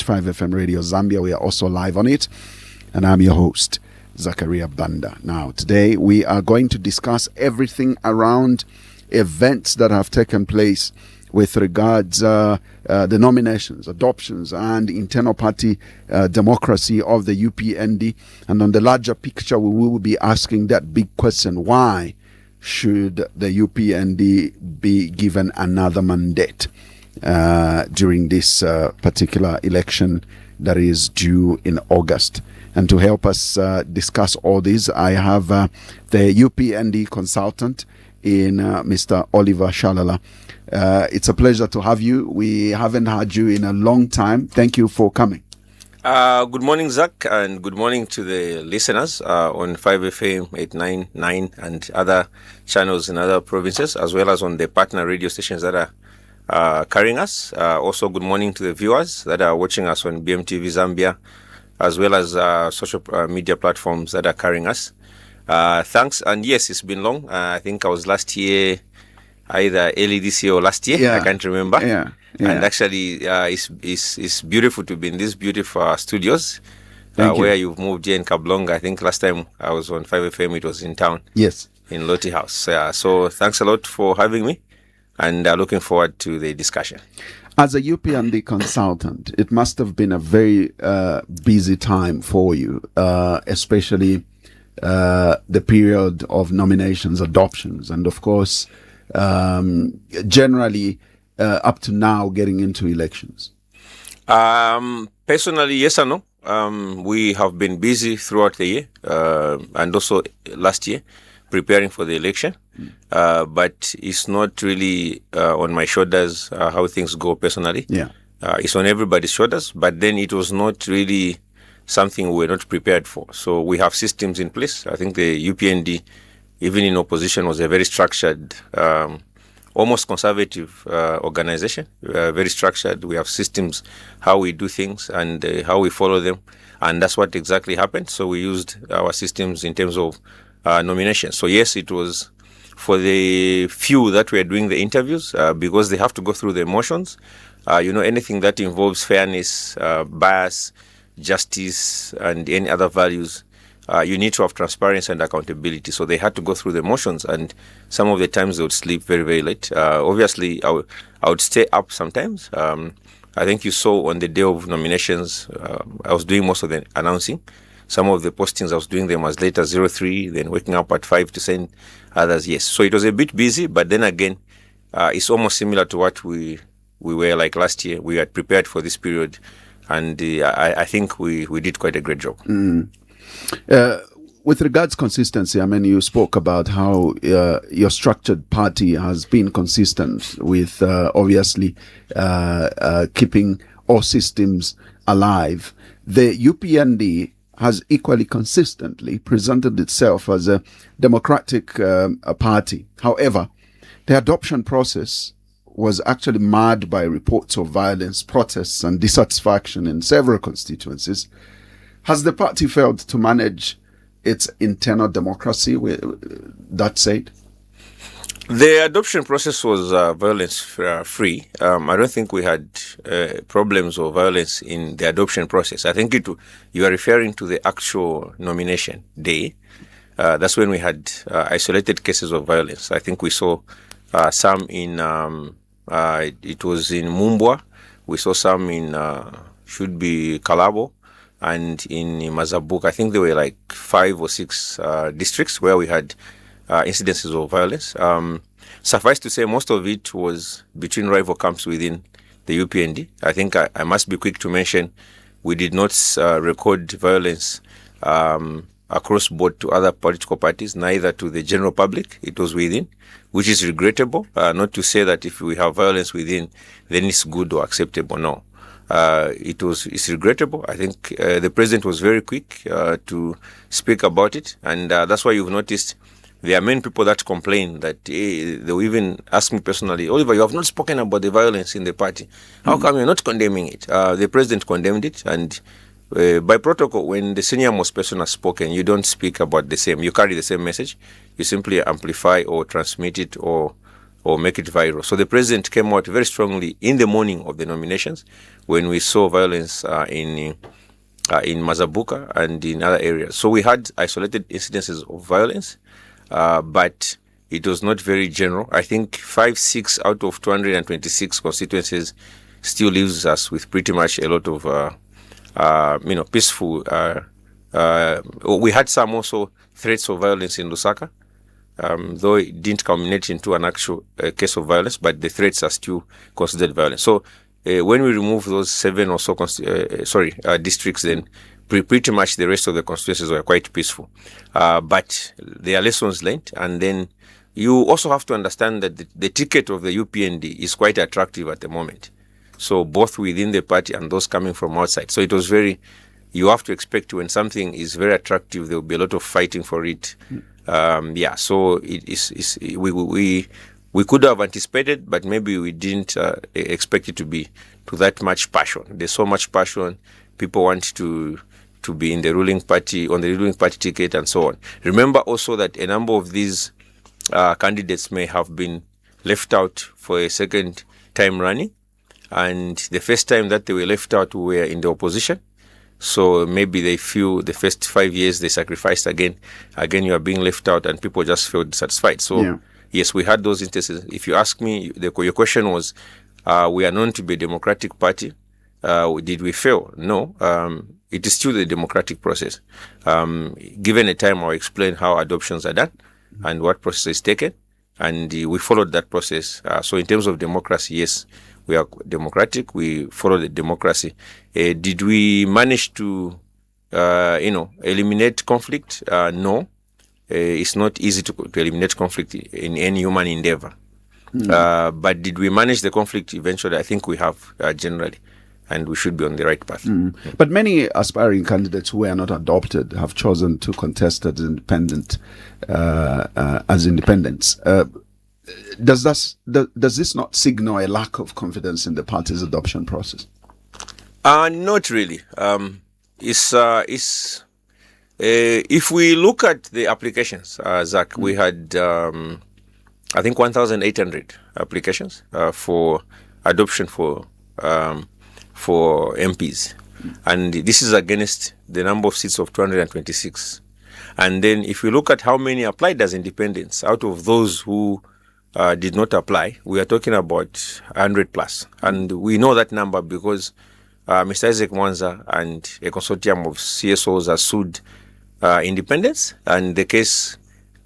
5FM Radio Zambia. We are also live on it. And I'm your host, Zachariah Banda. Now, today we are going to discuss everything around events that have taken place with regards the nominations, adoptions, and internal party democracy of the UPND. And on the larger picture, we will be asking that big question: why should the UPND be given another mandate during this particular election that is due in August? And to help us discuss all this, I have the UPND consultant in Mr. Oliver Shalala. It's a pleasure to have you. We haven't had you in a long time. Thank you for coming. Good morning, Zach, and good morning to the listeners on 5FM 899 and other channels in other provinces, as well as on the partner radio stations that are carrying us. Also, good morning to the viewers that are watching us on BMTV Zambia, as well as social media platforms that are carrying us. Thanks. And yes, it's been long. I think I was last year, either early this year or last year. I can't remember. Yeah. And actually, it's beautiful to be in these beautiful studios where you've moved here in Kablonga. I think last time I was on 5FM, it was in town. Yes. In Loti House. So thanks a lot for having me, and looking forward to the discussion. As a UPND consultant, it must have been a very busy time for you, especially the period of nominations, adoptions, and of course, generally up to now getting into elections. Personally, yes and no. We have been busy throughout the year and also last year preparing for the election. But it's not really on my shoulders how things go personally. Yeah. It's on everybody's shoulders, but then it was not really something we were not prepared for. So we have systems in place. I think the UPND, even in opposition, was a very structured, almost conservative organization. Very structured. We have systems, how we do things and how we follow them. And that's what exactly happened. So we used our systems in terms of nominations. So yes, it was for the few that were doing the interviews, because they have to go through the motions. Anything that involves fairness, bias, justice, and any other values, you need to have transparency and accountability. So they had to go through the motions, and some of the times they would sleep very, very late. Obviously, I would stay up sometimes. I think you saw on the day of nominations, I was doing most of the announcing. Some of the postings, I was doing them as late as 03, then waking up at 5 to send others, yes. So it was a bit busy, but then again, it's almost similar to what we were like last year. We had prepared for this period, and I think we did quite a great job. With regards consistency, I mean, you spoke about how your structured party has been consistent with obviously keeping all systems alive. The UPND has equally consistently presented itself as a democratic party. However, the adoption process was actually marred by reports of violence, protests, and dissatisfaction in several constituencies. Has the party failed to manage its internal democracy, with that said? The adoption process was violence-free. I don't think we had problems or violence in the adoption process. I think you are referring to the actual nomination day. That's when we had isolated cases of violence. I think we saw some in, it was in Mumbwa. We saw some in, should be Kalabo, and in Mazabuk. I think there were like 5 or 6 districts where we had incidences of violence. Suffice to say, most of it was between rival camps within the UPND. I think I must be quick to mention we did not record violence across board to other political parties, neither to the general public. It was within, which is regrettable. Not to say that if we have violence within, then it's good or acceptable. No. It's regrettable. I think the president was very quick to speak about it, and that's why you've noticed there are many people that complain that they will even ask me personally, Oliver, you have not spoken about the violence in the party. How come you're not condemning it? The president condemned it, and by protocol, when the senior most person has spoken, you don't speak about the same. You carry the same message. You simply amplify or transmit it or or make it viral. So the president came out very strongly in the morning of the nominations when we saw violence in Mazabuka and in other areas. So we had isolated incidences of violence, but it was not very general. I think 5-6 out of 226 constituencies still leaves us with pretty much a lot of peaceful. We had some also threats of violence in Lusaka, though it didn't culminate into an actual case of violence, but the threats are still considered violence. So when we remove those 7 or so districts, then pretty much the rest of the constituencies were quite peaceful. But there are lessons learned, and then you also have to understand that the ticket of the UPND is quite attractive at the moment. So both within the party and those coming from outside. So it was you have to expect when something is very attractive, there will be a lot of fighting for it. So we could have anticipated, but maybe we didn't expect it to be to that much passion. There's so much passion. People want to be in the ruling party, on the ruling party ticket, and so on. Remember also that a number of these candidates may have been left out for a second time running, and the first time that they were left out were in the opposition. So maybe they feel the first 5 years they sacrificed again you are being left out, and people just feel dissatisfied. So yes, we had those instances. If you ask me, your question was, we are known to be a democratic party. Did we fail? No. It is still the democratic process. Given a time, I'll explain how adoptions are done and what process is taken, and we followed that process. So in terms of democracy, yes, we are democratic. We follow the democracy. Did we manage to, eliminate conflict? No. It's not easy to eliminate conflict in any human endeavor. But did we manage the conflict eventually? I think we have generally, and we should be on the right path. But many aspiring candidates who are not adopted have chosen to contest as independents. Does this not signal a lack of confidence in the party's adoption process? Not really. If we look at the applications, Zach, we had I think 1,800 applications for adoption for MPs, and this is against the number of seats of 226. And then if we look at how many applied as independents, out of those who did not apply, we are talking about 100 plus. And we know that number because Mr. Isaac Mwanza and a consortium of CSOs have sued independents, and the case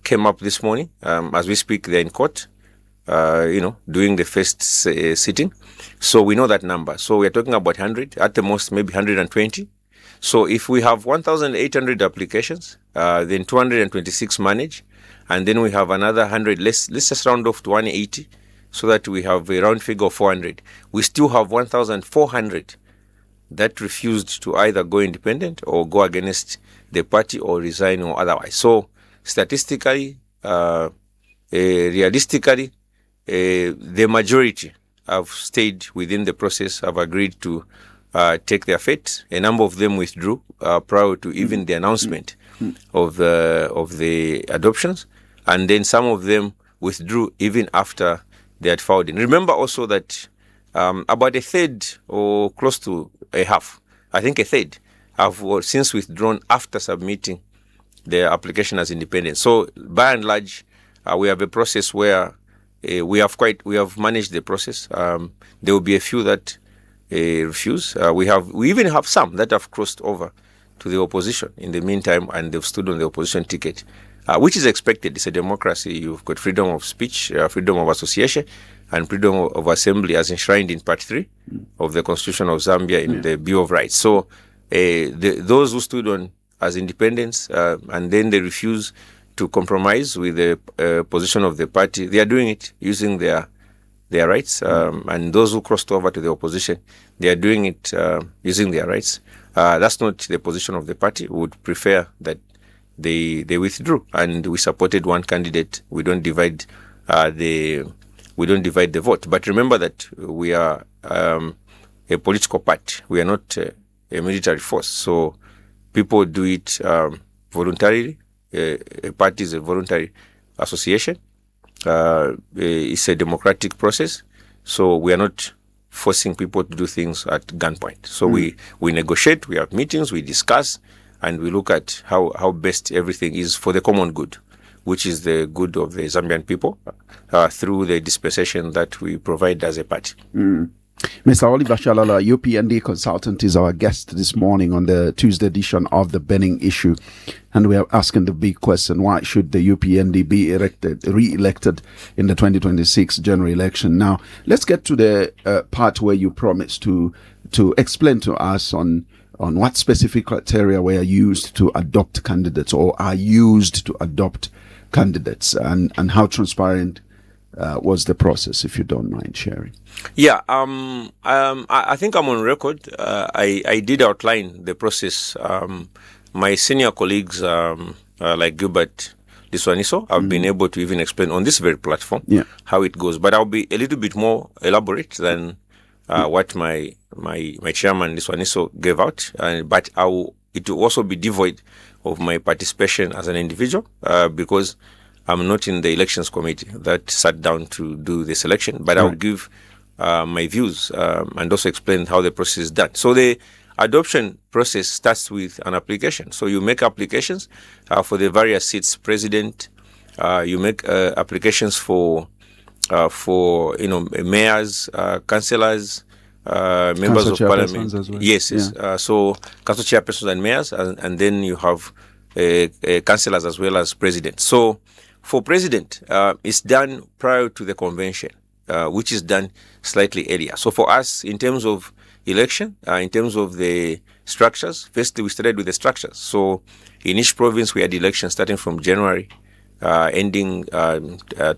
came up this morning. As we speak, they're in court, doing the first sitting. So we know that number. So we're talking about 100, at the most maybe 120. So if we have 1,800 applications, then 226 manage, and then we have another 100, let's just round off to 180, so that we have a round figure of 400. We still have 1,400 that refused to either go independent or go against the party or resign or otherwise. So statistically, realistically, the majority have stayed within the process, have agreed to take their fate. A number of them withdrew prior to even the announcement of the adoptions, and then some of them withdrew even after they had filed in. Remember also that about a third or close to a half, I think a third, have since withdrawn after submitting their application as independent. So by and large, we have a process where we have managed the process. There will be a few that refuse. We even have some that have crossed over to the opposition in the meantime, and they've stood on the opposition ticket, which is expected. It's a democracy. You've got freedom of speech, freedom of association, and freedom of assembly as enshrined in Part 3 of the Constitution of Zambia in the Bill of Rights. So those who stood on as independents and then they refuse to compromise with the position of the party, they are doing it using their rights. And those who crossed over to the opposition, they are doing it using their rights. That's not the position of the party. We would prefer that they withdrew, and we supported one candidate. We don't divide the vote. But remember that we are a political party. We are not a military force. So people do it voluntarily. A party is a voluntary association, it's a democratic process. So we are not forcing people to do things at gunpoint. So we negotiate, we have meetings, we discuss, and we look at how best everything is for the common good, which is the good of the Zambian people through the dispensation that we provide as a party. Mr. Oliver Shalala, UPND consultant, is our guest this morning on the Tuesday edition of the Burning Issue. And we are asking the big question: why should the UPND be re-elected in the 2026 general election? Now, let's get to the part where you promised to explain to us on what specific criteria were used to adopt candidates or are used to adopt candidates, and how transparent was the process, if you don't mind sharing. Yeah, I think I'm on record. I did outline the process. My senior colleagues, like Gilbert Liswaniso, have been able to even explain on this very platform how it goes. But I'll be a little bit more elaborate than what my chairman Liswaniso gave out. But it will also be devoid of my participation as an individual because I'm not in the elections committee that sat down to do the selection, but I'll give my views and also explain how the process is done. So the adoption process starts with an application. So you make applications for the various seats, president. You make applications for mayors, councillors, members of parliament. As well. Yes. So council chairpersons and mayors, and then you have councillors as well as president. So for president, it's done prior to the convention, which is done slightly earlier. So for us, in terms of election, in terms of the structures, firstly, we started with the structures. So in each province, we had elections starting from January, ending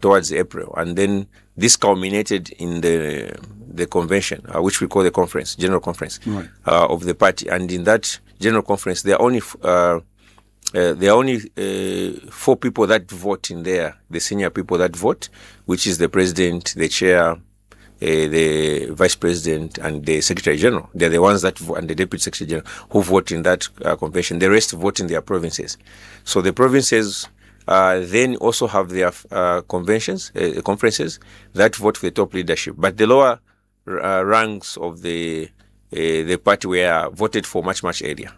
towards April. And then this culminated in the convention, which we call the conference, general conference of the party. And in that general conference, there are only 4 people that vote in there, the senior people that vote, which is the president, the chair, the vice president, and the secretary general. They're the ones that vote, and the deputy secretary general, who vote in that convention. The rest vote in their provinces. So the provinces then also have their conferences that vote for the top leadership. But the lower ranks of the party were voted for much earlier.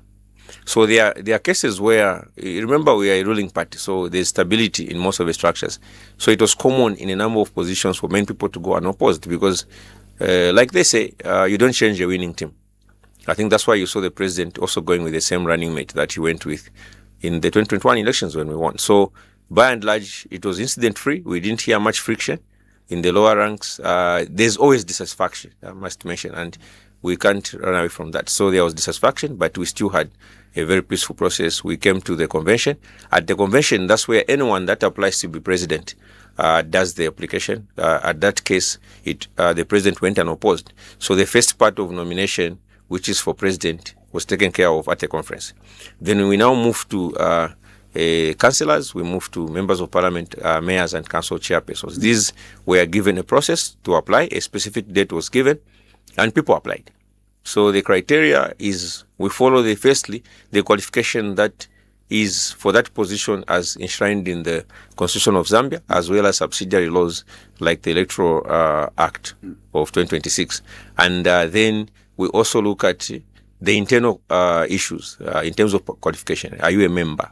So there are cases where, remember, we are a ruling party, so there's stability in most of the structures. So it was common in a number of positions for many people to go unopposed because, like they say, you don't change a winning team. I think that's why you saw the president also going with the same running mate that he went with in the 2021 elections when we won. So by and large, it was incident-free. We didn't hear much friction in the lower ranks. There's always dissatisfaction, I must mention, and we can't run away from that. So there was dissatisfaction, but we still had a very peaceful process. We came to the convention. At the convention, that's where anyone that applies to be president does the application. At that case, the president went unopposed. So the first part of nomination, which is for president, was taken care of at the conference. Then we now move to councillors, we move to members of parliament, mayors and council chairpersons. These were given a process to apply. A specific date was given, and people applied. So the criteria is we follow firstly the qualification that is for that position as enshrined in the Constitution of Zambia, as well as subsidiary laws like the Electoral Act of 2026. And then we also look at the internal issues in terms of qualification. Are you a member?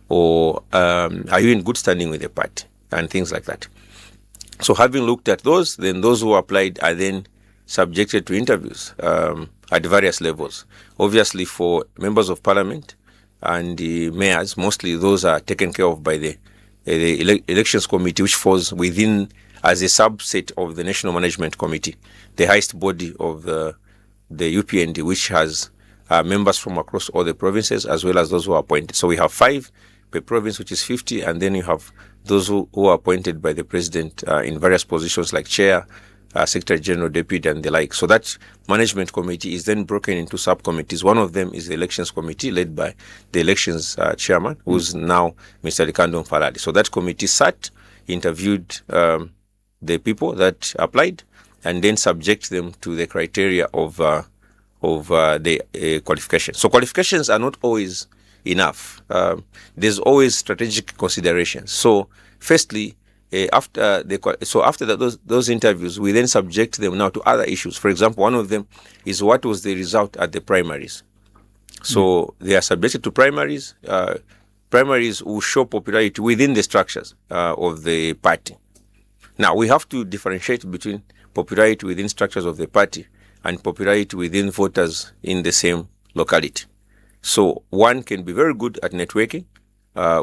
Or are you in good standing with the party? And things like that. So having looked at those, then those who applied are then subjected to interviews at various levels. Obviously, for members of parliament and the mayors, mostly those are taken care of by the elections committee, which falls within as a subset of the National Management Committee, the highest body of the UPND, which has members from across all the provinces, as well as those who are appointed. So we have 5 per province, which is 50, and then you have those who are appointed by the president in various positions like chair, secretary general, deputy, and the like. So that management committee is then broken into subcommittees. One of them is the elections committee, led by the elections chairman, who's now Mr. Likando Mfalali. So that committee sat, interviewed the people that applied, and then subject them to the criteria of the qualification. So qualifications are not always enough. There's always strategic considerations. So firstly, those interviews, we then subject them now to other issues. For example, one of them is what was the result at the primaries. So they are subjected to primaries. Primaries will show popularity within the structures of the party. Now, we have to differentiate between popularity within structures of the party and popularity within voters in the same locality. So one can be very good at networking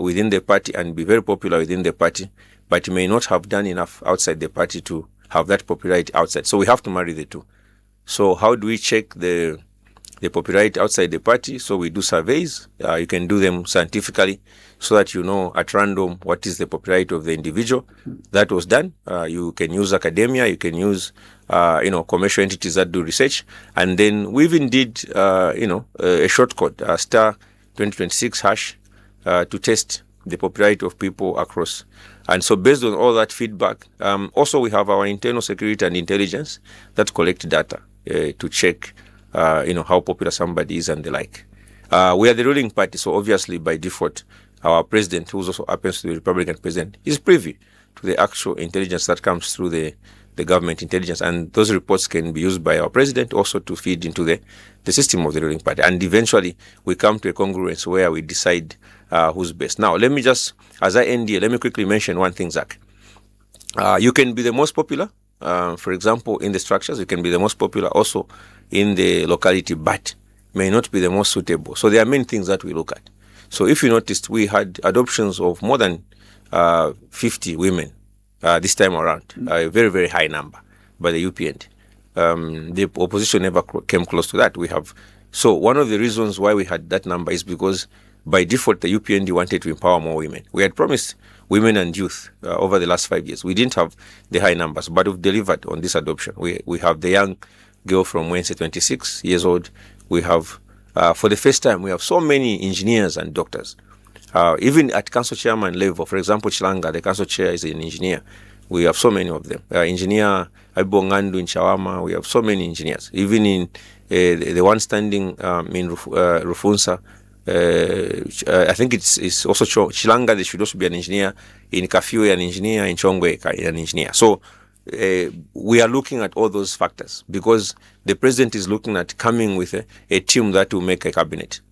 within the party and be very popular within the party, but may not have done enough outside the party to have that popularity outside. So we have to marry the two. So how do we check the popularity outside the party? So we do surveys. You can do them scientifically so that you know at random what is the popularity of the individual. That was done. You can use academia. You can use commercial entities that do research. And then we even did a short code, star 2026 hash, to test the popularity of people across. And so based on all that feedback, also we have our internal security and intelligence that collect data to check how popular somebody is and the like. We are the ruling party, so obviously by default, our president, who also happens to be the Republican president, is privy to the actual intelligence that comes through the government intelligence, and those reports can be used by our president also to feed into the system of the ruling party. And eventually, we come to a congruence where we decide who's best. Now, let me just, as I end here, let me quickly mention one thing, Zach. You can be the most popular, for example, in the structures. You can be the most popular also in the locality, but may not be the most suitable. So there are many things that we look at. So if you noticed, we had adoptions of more than 50 women this time around, a very, very high number by the UPND. The opposition never came close to that. So one of the reasons why we had that number is because by default, the UPND wanted to empower more women. We had promised women and youth over the last 5 years. We didn't have the high numbers, but we've delivered on this adoption. We have the young girl from Wednesday, 26 years old. We have, for the first time, we have so many engineers and doctors. Even at council chairman level, for example, Shalala, the council chair is an engineer. We have so many of them. Engineer Abongandu in Chawama, we have so many engineers. Even in the one standing in Rufunsa, I think it's also Chilanga, they should also be an engineer. In Kafue, an engineer. In Chongwe, an engineer. So we are looking at all those factors because the president is looking at coming with a team that will make a cabinet.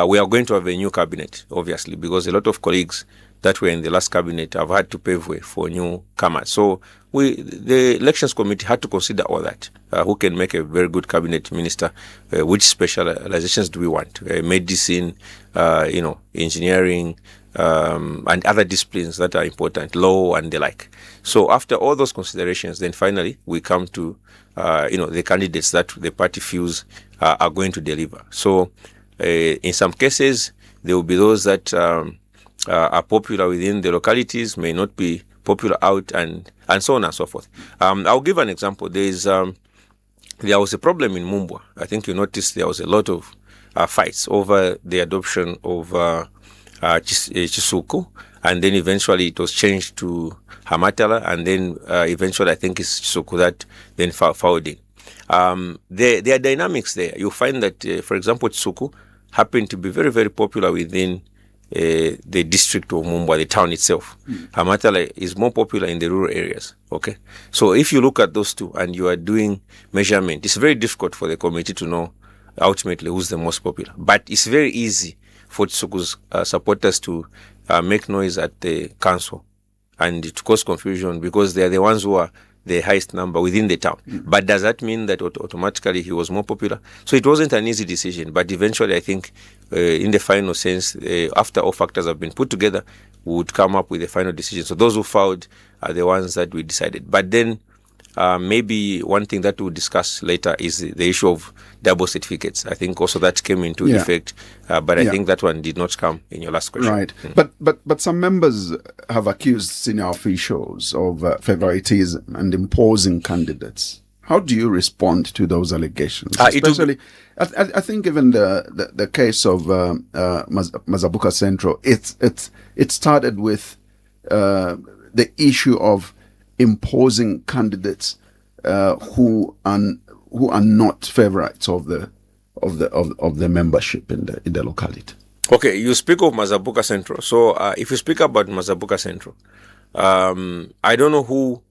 We are going to have a new cabinet, obviously, because a lot of colleagues that were in the last cabinet have had to pave way for newcomers. So the elections committee had to consider all that. Who can make a very good cabinet minister? Which specializations do we want? Medicine, engineering, and other disciplines that are important, law and the like. So after all those considerations, then finally we come to the candidates that the party feels are going to deliver. So in some cases, there will be those that are popular within the localities, may not be popular out, and so on and so forth. I'll give an example. There was a problem in Mumbwa. I think you noticed there was a lot of fights over the adoption of Chisuku, and then eventually it was changed to Hamatala, and then eventually I think it's Chisuku that then followed in. There are dynamics there. You'll find that, for example, Chisuku happened to be very, very popular within the district of Mumbwa, the town itself. Hamatala is more popular in the rural areas. Okay, so if you look at those two and you are doing measurement, it's very difficult for the committee to know ultimately who's the most popular. But it's very easy for Chisuku's supporters to make noise at the council and to cause confusion because they are the ones who are the highest number within the town. But does that mean that automatically he was more popular? So it wasn't an easy decision, but eventually I think in the final sense, after all factors have been put together, we would come up with a final decision. So those who filed are the ones that we decided. But then maybe one thing that we'll discuss later is the issue of double certificates. I think also that came into effect, but I think that one did not come in your last question. Right. But some members have accused senior officials of favoritism and imposing candidates. How do you respond to those allegations? Especially, I think even the case of Mazabuka Central, it started with the issue of imposing candidates who are not favorites of the membership in the locality. Okay, you speak of Mazabuka Central. So if you speak about Mazabuka Central, I don't know who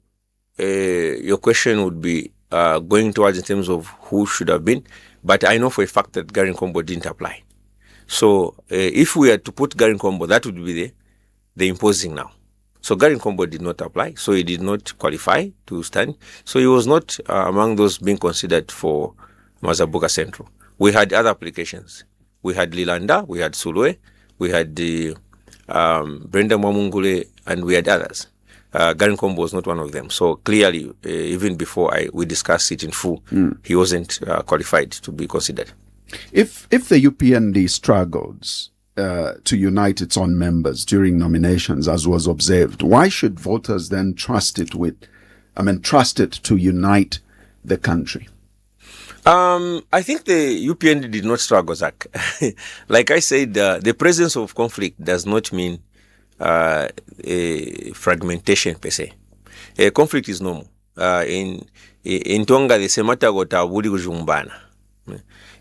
your question would be going towards in terms of who should have been, but I know for a fact that Gary Nkombo didn't apply. So if we had to put Gary Nkombo, that would be the imposing now. So Gary Nkombo did not apply, so he did not qualify to stand. So he was not among those being considered for Mazabuka Central. We had other applications. We had Lilanda, we had Sulwe, we had Brenda Mwamungule, and we had others. Gary Nkombo was not one of them. So clearly, even before we discussed it in full, he wasn't qualified to be considered. If the UPND struggles to unite its own members during nominations, as was observed, why should voters then trust it to unite the country? I think the UPND did not struggle, Zach. Like I said, the presence of conflict does not mean a fragmentation per se. Conflict is normal. In Tonga, they say matagota wudi kujumbana.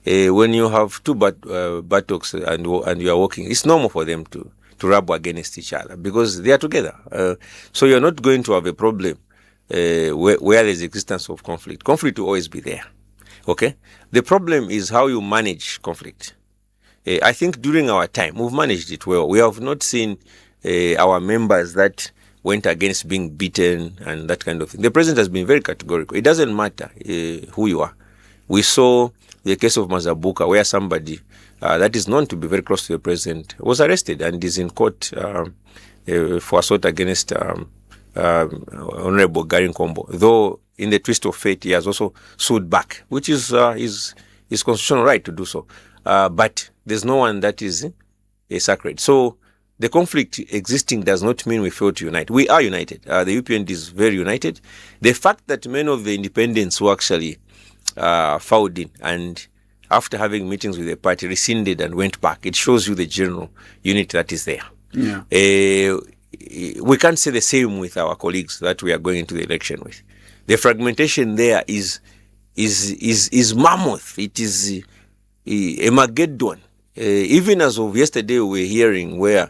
When you have two buttocks and you are walking, it's normal for them to rub against each other because they are together. So you're not going to have a problem where there's existence of conflict. Conflict will always be there. Okay? The problem is how you manage conflict. I think during our time, we've managed it well. We have not seen our members that went against being beaten and that kind of thing. The president has been very categorical. It doesn't matter who you are. We saw the case of Mazabuka where somebody that is known to be very close to the president was arrested and is in court for assault against Honorable Gary Nkombo. Though in the twist of fate, he has also sued back, which is his constitutional right to do so. But there's no one that is sacred. So the conflict existing does not mean we fail to unite. We are united. The UPND is very united. The fact that many of the independents who actually filed in and after having meetings with the party rescinded and went back, it shows you the general unity that is there. Yeah. We can't say the same with our colleagues that we are going into the election with. The fragmentation there is mammoth. It is a Mageddon. Even as of yesterday, we were hearing where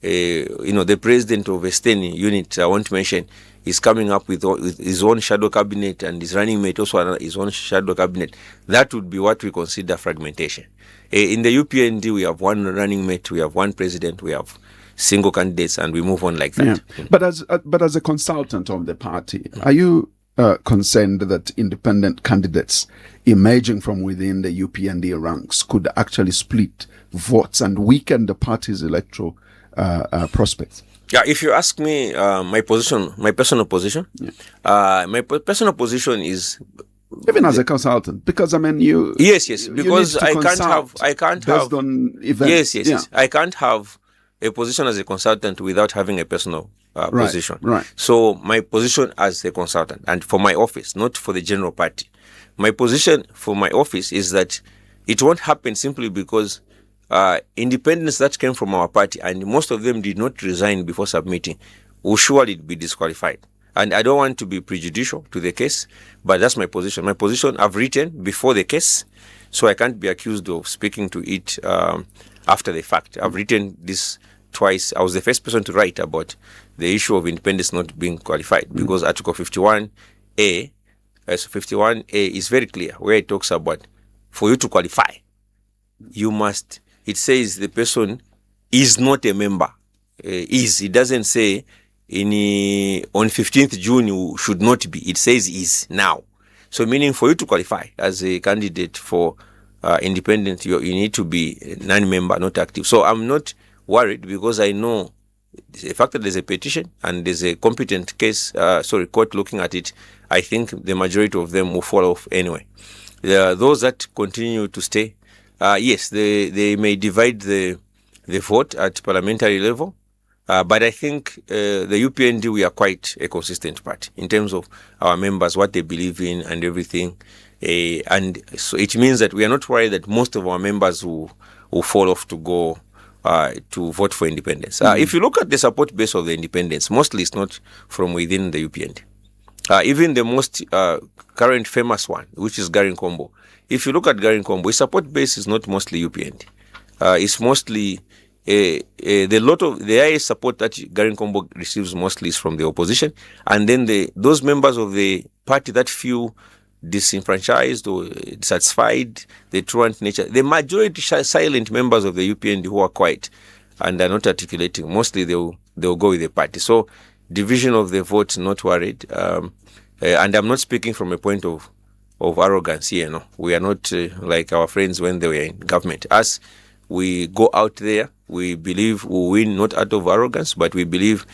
the president of a Steny unit, I want to mention, is coming up with his own shadow cabinet and his running mate also his own shadow cabinet. That would be what we consider fragmentation. In the UPND, we have one running mate, we have one president, we have single candidates, and we move on like that. Yeah. But as a consultant of the party, are you concerned that independent candidates emerging from within the UPND ranks could actually split votes and weaken the party's electoral prospects? Yeah, if you ask me, my personal position, my personal position is even as a consultant, because you yes, because I can't have based on events. Yes. I can't have a position as a consultant without having a personal position. Right. So my position as a consultant and for my office, not for the general party, my position for my office is that it won't happen simply because independents that came from our party, and most of them did not resign before submitting, will surely be disqualified. And I don't want to be prejudicial to the case, but that's my position. My position I've written before the case, so I can't be accused of speaking to it after the fact. I've written this twice. I was the first person to write about the issue of independents not being qualified because Article 51A, so 51A is very clear where it talks about for you to qualify, you must, it says the person is not a member. It doesn't say on 15th June you should not be. It says is now. So meaning for you to qualify as a candidate for independent, you need to be non-member, not active. So I'm not worried because I know the fact that there's a petition and there's a competent court looking at it. I think the majority of them will fall off anyway. Those that continue to stay, yes, they may divide the vote at parliamentary level. But I think the UPND, we are quite a consistent party in terms of our members, what they believe in and everything. And so it means that we are not worried that most of our members will fall off to go to vote for independence. If you look at the support base of the independents, mostly it's not from within the UPND. Even the most current famous one, which is Gary Nkombo. If you look at Gary Nkombo, his support base is not mostly UPND. It's mostly the highest support that Gary Kombo receives mostly is from the opposition, and then those members of the party that feel disenfranchised or dissatisfied, the truant nature, the majority silent members of the UPND who are quiet and are not articulating, mostly they'll go with the party. So division of the vote, not worried. And I'm not speaking from a point of arrogance here. No, we are not like our friends when they were in government. Us, we go out there. We believe we win not out of arrogance, but we believe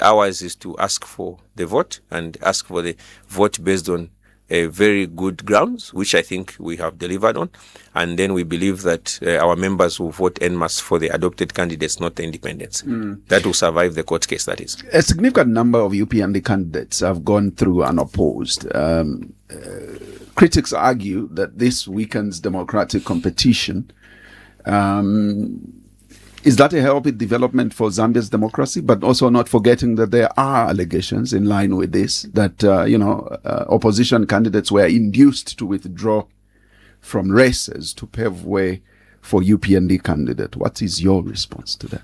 ours is to ask for the vote and ask for the vote based on very good grounds, which I think we have delivered on. And then we believe that our members will vote en masse for the adopted candidates, not the independents. That will survive the court case, that is. A significant number of UPND candidates have gone through unopposed. Critics argue that this weakens democratic competition. Is that a healthy development for Zambia's democracy? But also not forgetting that there are allegations in line with this, that, opposition candidates were induced to withdraw from races to pave way for UPND candidate. What is your response to that?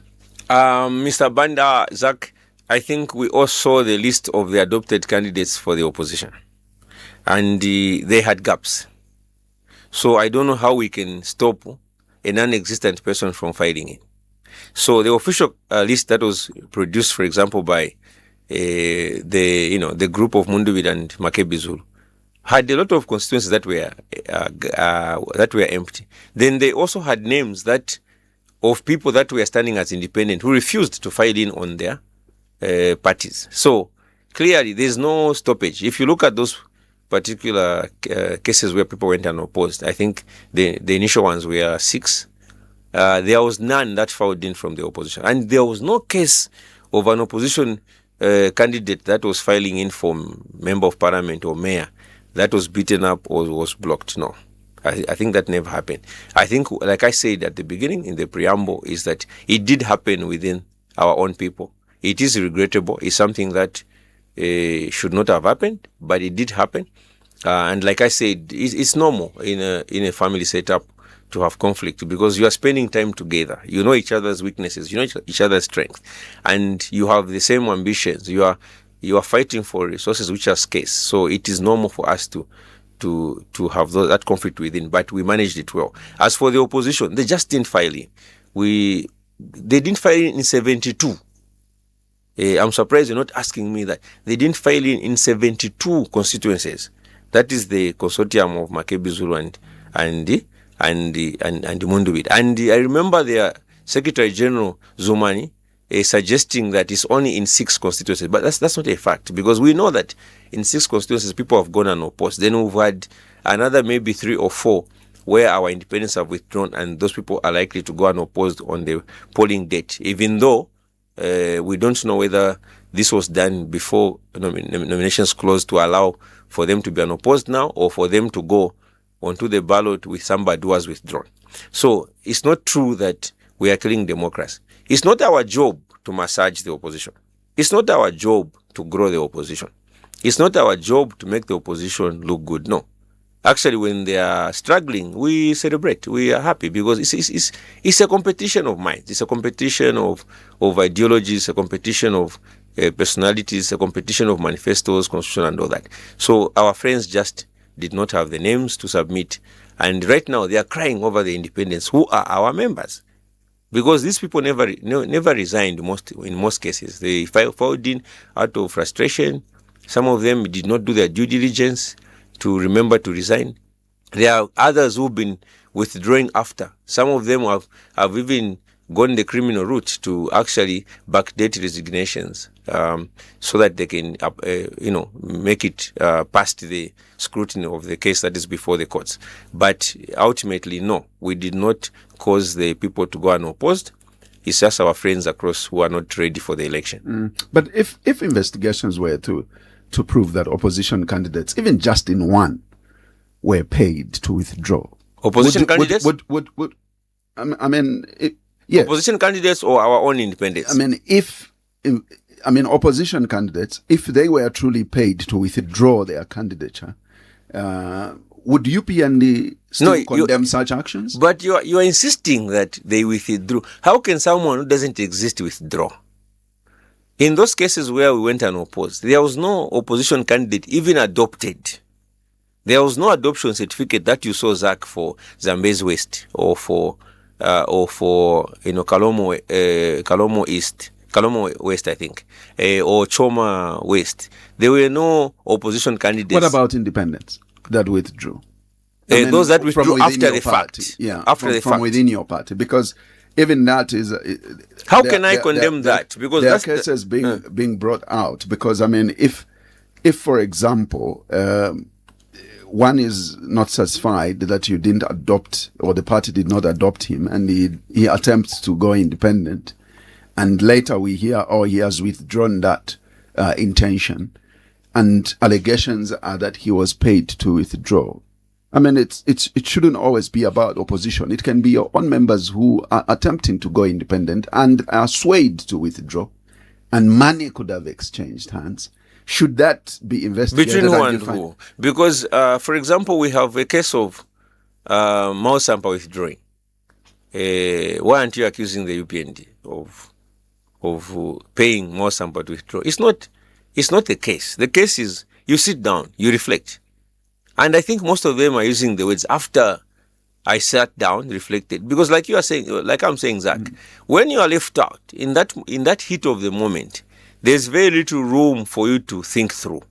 Mr. Banda, Zach, I think we all saw the list of the adopted candidates for the opposition. And they had gaps. So I don't know how we can stop a non-existent person from filing in. So the official list that was produced, for example, by the group of Munduvid and Makebizulu had a lot of constituencies that were empty. Then they also had names of people that were standing as independent who refused to file in on their parties. So clearly, there's no stoppage. If you look at those particular cases where people went unopposed, I think the initial ones were 6. There was none that filed in from the opposition. And there was no case of an opposition candidate that was filing in for member of parliament or mayor that was beaten up or was blocked. No. I think that never happened. I think, like I said at the beginning in the preamble, is that it did happen within our own people. It is regrettable. It's something that should not have happened, but it did happen. And like I said, it's normal in a family setup to have conflict, because you are spending time together. You know each other's weaknesses, you know each other's strengths, and you have the same ambitions. You are fighting for resources which are scarce. So it is normal for us to have that conflict within, but we managed it well. As for the opposition, they just didn't file in. They didn't file in 72. I'm surprised you're not asking me that. They didn't file in 72 constituencies. That is the consortium of Makebizulu and Munduvid. And I remember their Secretary General Zumani suggesting that it's only in 6 constituencies, but that's not a fact, because we know that in 6 constituencies people have gone unopposed. Then we've had another maybe 3 or 4 where our independents have withdrawn, and those people are likely to go unopposed on the polling date, even though we don't know whether this was done before nominations closed to allow for them to be unopposed now, or for them to go onto the ballot with somebody who was withdrawn. So it's not true that we are killing democracy. It's not our job to massage the opposition. It's not our job to grow the opposition. It's not our job to make the opposition look good. No. Actually, when they are struggling, we celebrate. We are happy, because it's a competition of minds. It's a competition of ideologies, a competition of personalities, a competition of manifestos, constitution, and all that. So our friends just did not have the names to submit. And right now, they are crying over the independents who are our members. Because these people never resigned in most cases. They filed in out of frustration. Some of them did not do their due diligence to remember to resign. There are others who've been withdrawing after. Some of them have even gone the criminal route to actually backdate resignations, so that they can, make it past the scrutiny of the case that is before the courts. But ultimately, no, we did not cause the people to go unopposed. It's just our friends across who are not ready for the election. But if investigations were to prove that opposition candidates, even just in one, were paid to withdraw, opposition candidates yes. Opposition candidates or our own independents? Opposition candidates, if they were truly paid to withdraw their candidature, would UPND still condemn such actions? But you are insisting that they withdrew. How can someone who doesn't exist withdraw? In those cases where we went and opposed, there was no opposition candidate even adopted. There was no adoption certificate that you saw, Zach, for Zambezi West or for Kalomo East, Kalomo West, I think, or Choma West. There were no opposition candidates. What about independents that withdrew? Those that withdrew after the fact. Yeah, after from within your party, because even that is. How can I condemn that? Because there are cases being brought out. Because I mean, if for example, one is not satisfied that you didn't adopt, or the party did not adopt him, and he attempts to go independent, and later we hear, he has withdrawn that intention, and allegations are that he was paid to withdraw. I mean, it shouldn't always be about opposition. It can be your own members who are attempting to go independent and are swayed to withdraw, and money could have exchanged hands. Should that be investigated? Between who and who? Because, for example, we have a case of Mao Sampa withdrawing. Why aren't you accusing the UPND of paying Mao Sampa to withdraw? It's not the case. The case is you sit down, you reflect. And I think most of them are using the words after I sat down, reflected. Because like you are saying, like I'm saying, Zach, when you are left out in that heat of the moment, there's very little room for you to think through.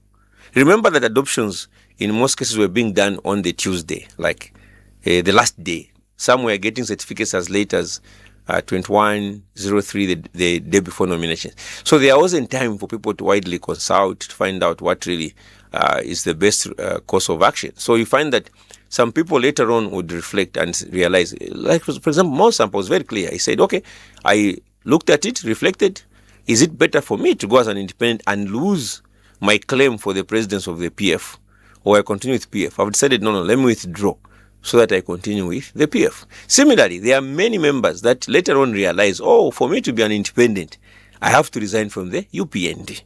Remember that adoptions in most cases were being done on the Tuesday, like the last day. Some were getting certificates as late as 2103, the day before nominations. So there wasn't time for people to widely consult to find out what really is the best course of action. So you find that some people later on would reflect and realize, like for example, Mao Sampa was very clear. He said, okay, I looked at it, reflected. Is it better for me to go as an independent and lose my claim for the presidence of the PF, or I continue with PF? I've decided, no, let me withdraw so that I continue with the PF. Similarly, there are many members that later on realize, for me to be an independent, I have to resign from the UPND.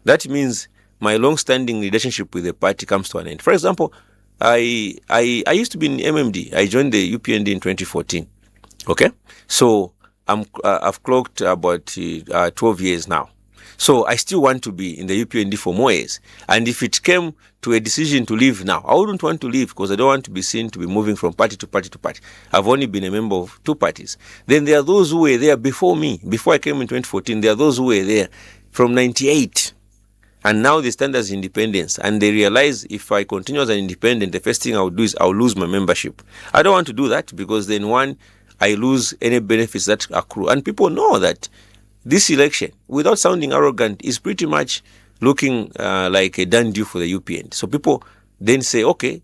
That means my long-standing relationship with the party comes to an end. For example, I used to be in MMD. I joined the UPND in 2014. Okay? So I've clocked about 12 years now. So I still want to be in the UPND for more years. And if it came to a decision to leave now, I wouldn't want to leave because I don't want to be seen to be moving from party to party to party. I've only been a member of two parties. Then there are those who were there before me. Before I came in 2014, there are those who were there from 98. And now they stand as independents. And they realize if I continue as an independent, the first thing I'll do is I'll lose my membership. I don't want to do that because then I lose any benefits that accrue. And people know that this election, without sounding arrogant, is pretty much looking like a done deal for the UPN. So people then say, okay,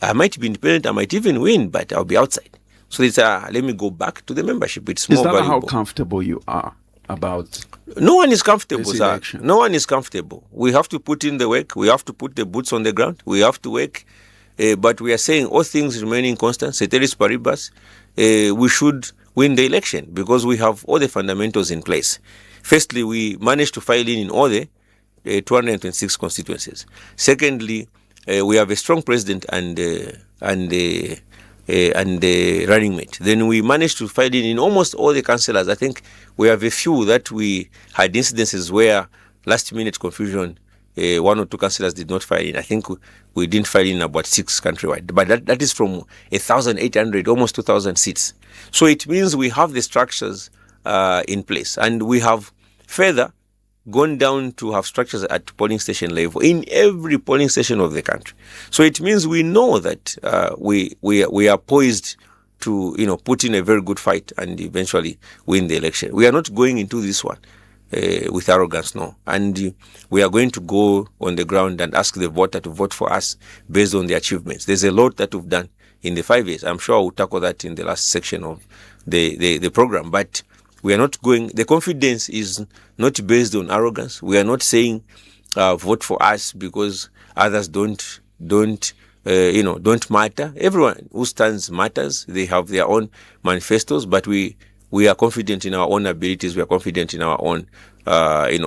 I might be independent, I might even win, but I'll be outside. So it's let me go back to the membership. It's more valuable. Is that how comfortable you are about? No one is comfortable, sir. No one is comfortable. We have to put in the work. We have to put the boots on the ground. We have to work. But we are saying all things remaining constant, ceteris paribus, we should win the election because we have all the fundamentals in place. Firstly, we managed to file in all the 226 constituencies. Secondly, we have a strong president and running mate. Then we managed to file in almost all the councillors. I think we have a few that we had incidences where last-minute confusion, one or two councillors did not file in. I think we didn't file in about 6 countrywide. But that is from 1,800, almost 2,000 seats. So it means we have the structures in place. And we have further gone down to have structures at polling station level in every polling station of the country. So it means we know that we are poised to put in a very good fight and eventually win the election. We are not going into this one with arrogance, no. And we are going to go on the ground and ask the voter to vote for us based on the achievements. There's a lot that we've done in the 5 years. I'm sure we'll tackle that in the last section of the program. But we are not going, the confidence is not based on arrogance. We are not saying vote for us because others don't matter. Everyone who stands matters. They have their own manifestos, but we are confident in our own abilities. We are confident in our own,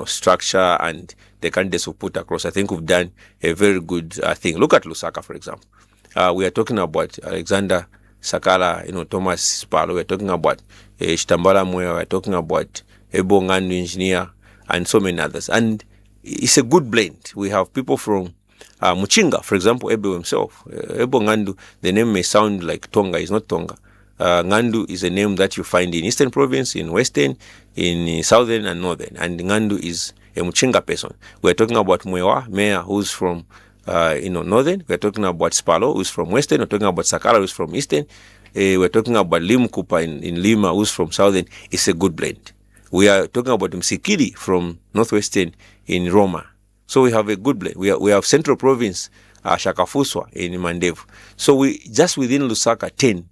structure and the candidates we put across. I think we've done a very good thing. Look at Lusaka, for example. We are talking about Alexander Sakala, Thomas Spalo. We are talking about Chitambala Mwe. We are talking about Ebo Ngandu engineer and so many others. And it's a good blend. We have people from Muchinga, for example, Ebo himself. Ebo Ngandu, the name may sound like Tonga. It's not Tonga. Ngandu is a name that you find in Eastern Province, in Western, in Southern and Northern. And Ngandu is a Muchinga person. We're talking about Mwewa, Mayor, who's from Northern. We're talking about Spalo, who's from Western. We're talking about Sakala, who's from Eastern. We're talking about Lim Kupa in Lima, who's from Southern. It's a good blend. We are talking about Msikili from Northwestern in Roma. So we have a good blend. We have Central Province, Shakafuswa in Mandevu. So we just within Lusaka 10,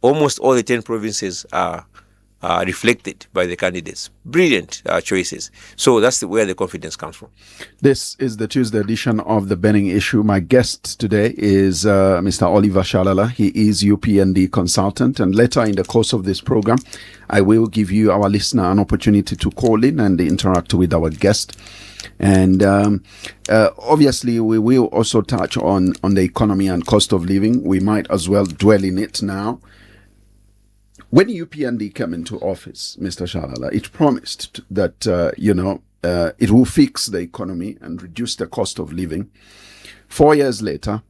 almost all the 10 provinces are reflected by the candidates. Brilliant choices. So that's where the confidence comes from. This is the Tuesday edition of The Burning Issue. My guest today is Mr. Oliver Shalala. He is UPND consultant. And later in the course of this program, I will give you, our listener, an opportunity to call in and interact with our guest. And obviously, we will also touch on the economy and cost of living. We might as well dwell in it now. When UPND came into office, Mr. Shalala, it promised that, it will fix the economy and reduce the cost of living. 4 years later,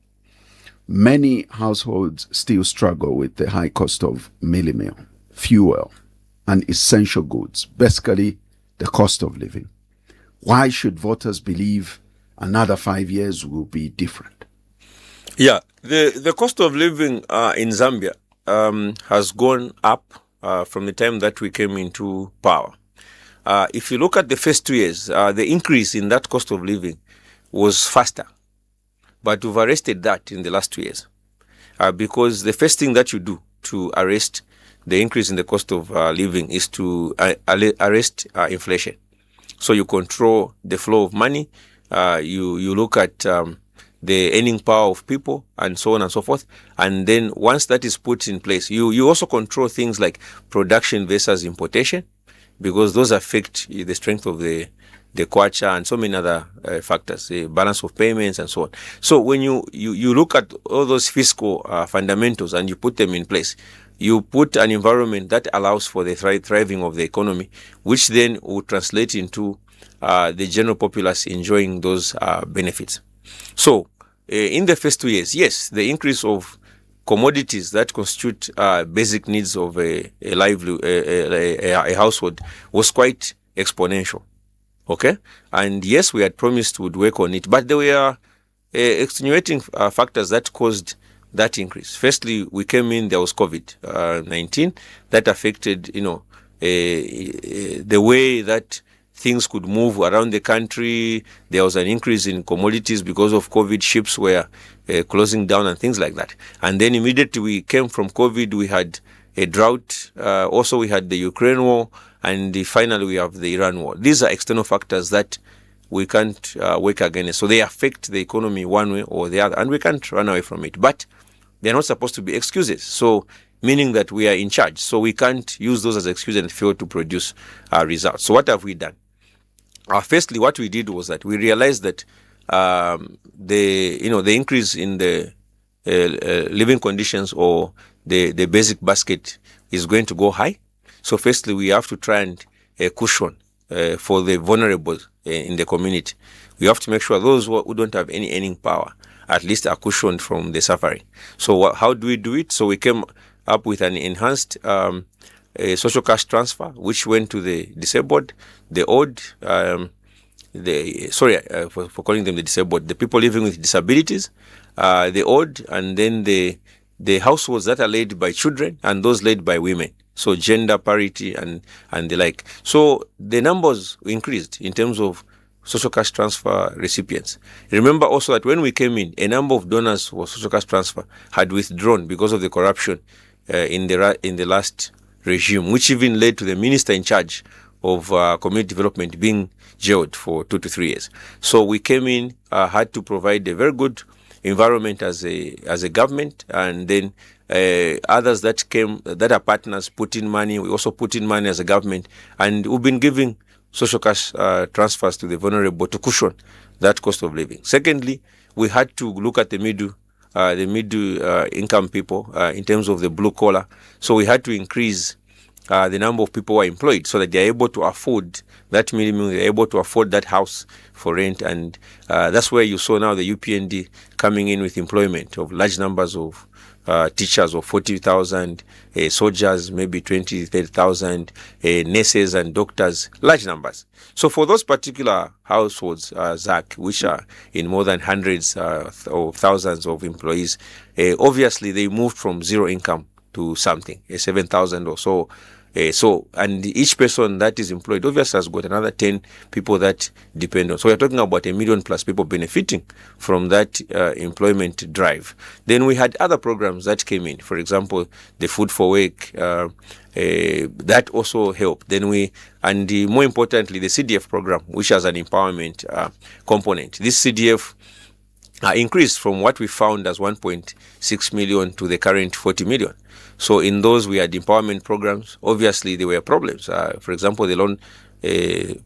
many households still struggle with the high cost of mealie meal, fuel, and essential goods, basically the cost of living. Why should voters believe another 5 years will be different? Yeah, the cost of living in Zambia has gone up from the time that we came into power. If you look at the first 2 years, the increase in that cost of living was faster. But we've arrested that in the last 2 years. Because the first thing that you do to arrest the increase in the cost of living is to arrest inflation. So you control the flow of money, you look at the earning power of people and so on and so forth. And then once that is put in place, you also control things like production versus importation, because those affect the strength of the kwacha and so many other factors, the balance of payments and so on. So when you look at all those fiscal fundamentals and you put them in place, you put an environment that allows for the thriving of the economy, which then will translate into the general populace enjoying those benefits. So, in the first 2 years, yes, the increase of commodities that constitute basic needs of a household was quite exponential. Okay? And yes, we had promised we'd work on it, but there were extenuating factors that caused that increase. Firstly, we came in, there was COVID-19 that affected, the way that things could move around the country. There was an increase in commodities because of COVID. Ships were closing down and things like that. And then immediately we came from COVID, we had a drought. Also, we had the Ukraine war. And finally, we have the Iran war. These are external factors that we can't work against. So they affect the economy one way or the other. And we can't run away from it. But they're not supposed to be excuses. So meaning that we are in charge. So we can't use those as excuses and fail to produce results. So what have we done? Firstly, what we did was that we realized that the increase in the living conditions or the basic basket is going to go high. So firstly, we have to try and cushion for the vulnerable in the community. We have to make sure those who don't have any earning power at least are cushioned from the suffering. So how do we do it? So we came up with an enhanced social cash transfer, which went to the disabled, the old, for calling them the disabled, the people living with disabilities, the old, and then the households that are led by children and those led by women. So gender parity and the like. So the numbers increased in terms of social cash transfer recipients. Remember also that when we came in, a number of donors for social cash transfer had withdrawn because of the corruption in the last regime, which even led to the minister in charge of community development being jailed for 2 to 3 years. So we came in, had to provide a very good environment as a government, and then others that are partners put in money. We also put in money as a government, and we've been giving social cash transfers to the vulnerable to cushion that cost of living. Secondly, we had to look at the middle the middle income people in terms of the blue collar. So we had to increase the number of people who are employed so that they are able to afford that minimum, they are able to afford that house for rent. And that's where you saw now the UPND coming in with employment of large numbers of teachers of 40,000, soldiers maybe 20, 30,000, nurses and doctors, large numbers. So for those particular households, Zach, which are in more than hundreds or thousands of employees, obviously they moved from zero income to something, 7,000 or so. And each person that is employed obviously has got another 10 people that depend on. So we're talking about 1 million plus people benefiting from that employment drive. Then we had other programs that came in. For example, the Food for Work, that also helped. Then more importantly, the CDF program, which has an empowerment component. This CDF increased from what we found as 1.6 million to the current 40 million. So in those, we had empowerment programs. Obviously, there were problems. For example, the loan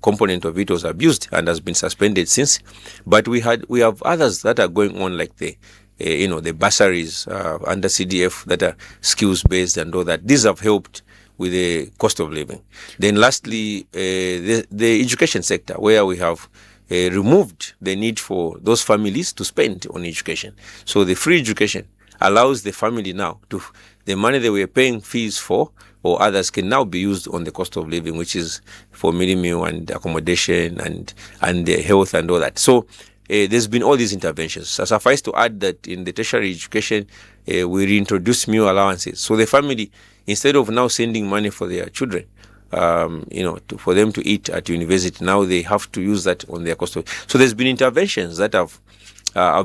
component of it was abused and has been suspended since. But we have others that are going on, like the bursaries under CDF that are skills based and all that. These have helped with the cost of living. Then lastly, the education sector, where we have removed the need for those families to spend on education. So the free education allows the family now the money they were paying fees for or others can now be used on the cost of living, which is for minimum and accommodation and the health and all that. So there's been all these interventions. So suffice to add that in the tertiary education, we reintroduced meal allowances. So the family, instead of now sending money for their children, for them to eat at university, now they have to use that on their cost of. So there's been interventions that have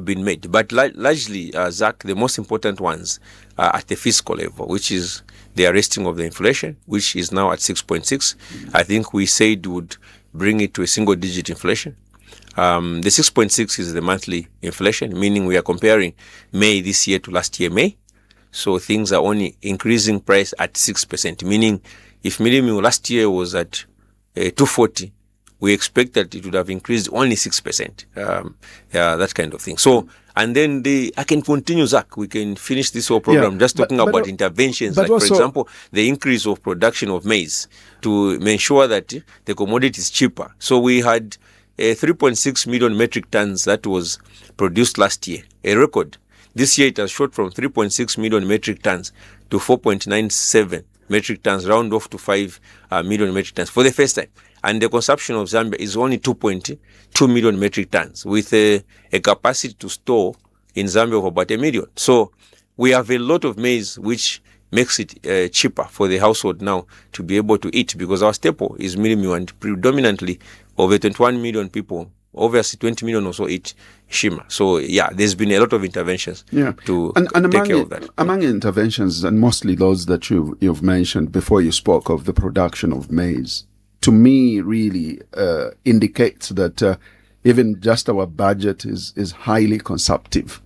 been made, but largely, Zach, the most important ones are at the fiscal level, which is the arresting of the inflation, which is now at 6.6. I think we said would bring it to a single-digit inflation. The 6.6 is the monthly inflation, meaning we are comparing May this year to last year May. So things are only increasing price at 6%, meaning if minimum last year was at 240, we expect that it would have increased only 6%, that kind of thing. So, and then I can continue, Zach. We can finish this whole program just talking about interventions, like, also, for example, the increase of production of maize to ensure that the commodity is cheaper. So we had 3.6 million metric tons that was produced last year, a record. This year it has shot from 3.6 million metric tons to 4.97 metric tons, round off to 5 million metric tons for the first time. And the consumption of Zambia is only 2.2 million metric tons with a capacity to store in Zambia of about 1 million. So we have a lot of maize, which makes it cheaper for the household now to be able to eat, because our staple is minimum, and predominantly over 21 million people, obviously 20 million or so eat shima. So yeah, there's been a lot of interventions to take care of that. Among interventions, and mostly those that you've mentioned before you spoke of the production of maize, to me really indicates that even just our budget is highly consumptive.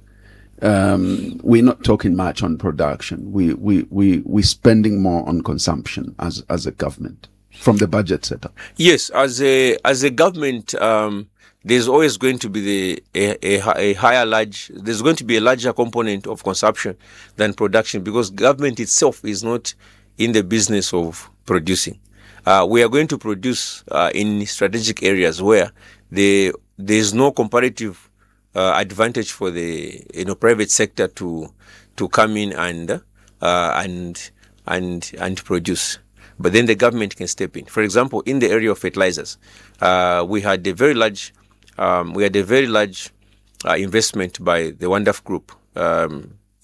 We're not talking much on production. We're spending more on consumption as a government from the budget setup. Yes, as a government, there's always going to be there's going to be a larger component of consumption than production, because government itself is not in the business of producing. We are going to produce in strategic areas where there's no comparative advantage for the private sector to come in and produce. But then the government can step in. For example, in the area of fertilizers, we had a very large investment by the WANDAF Group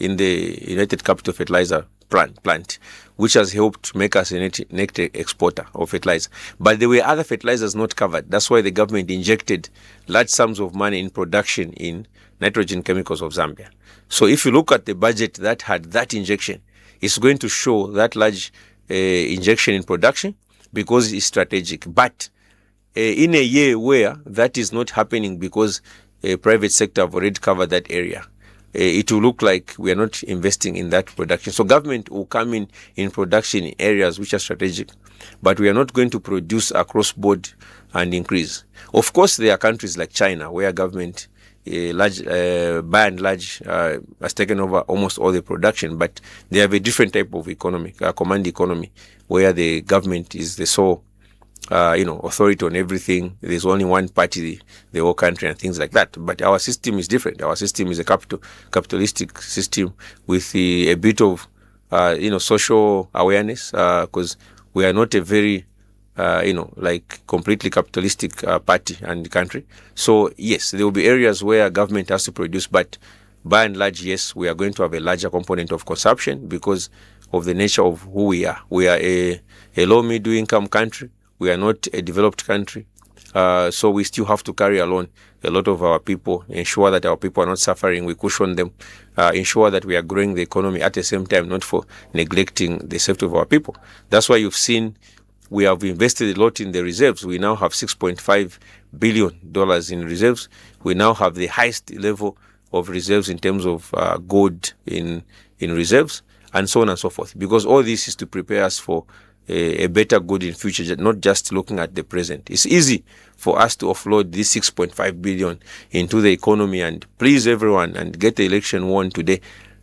in the United Capital Fertilizer plant, which has helped make us a net exporter of fertilizer. But there were other fertilizers not covered. That's why the government injected large sums of money in production in nitrogen chemicals of Zambia. So if you look at the budget that had that injection, it's going to show that large injection in production because it's strategic. But in a year where that is not happening because private sector have already covered that area, it will look like we are not investing in that production. So government will come in production in areas which are strategic, but we are not going to produce across board and increase. Of course, there are countries like China where government by and large, has taken over almost all the production, but they have a different type of economy, command economy, where the government is the sole authority on everything. There's only one party, the whole country, and things like that. But our system is different. Our system is a capitalistic system with a bit of social awareness, because we are not a very completely capitalistic party and country. So yes, there will be areas where government has to produce, but by and large, yes, we are going to have a larger component of consumption because of the nature of who we are. We are a low middle income country. We are not a developed country. So we still have to carry along a lot of our people, ensure that our people are not suffering. We cushion them, ensure that we are growing the economy at the same time, not for neglecting the safety of our people. That's why you've seen we have invested a lot in the reserves. We now have $6.5 billion in reserves. We now have the highest level of reserves in terms of gold in reserves, and so on and so forth. Because all this is to prepare us for a better good in future, not just looking at the present. It's easy for us to offload this 6.5 billion into the economy and please everyone and get the election won today,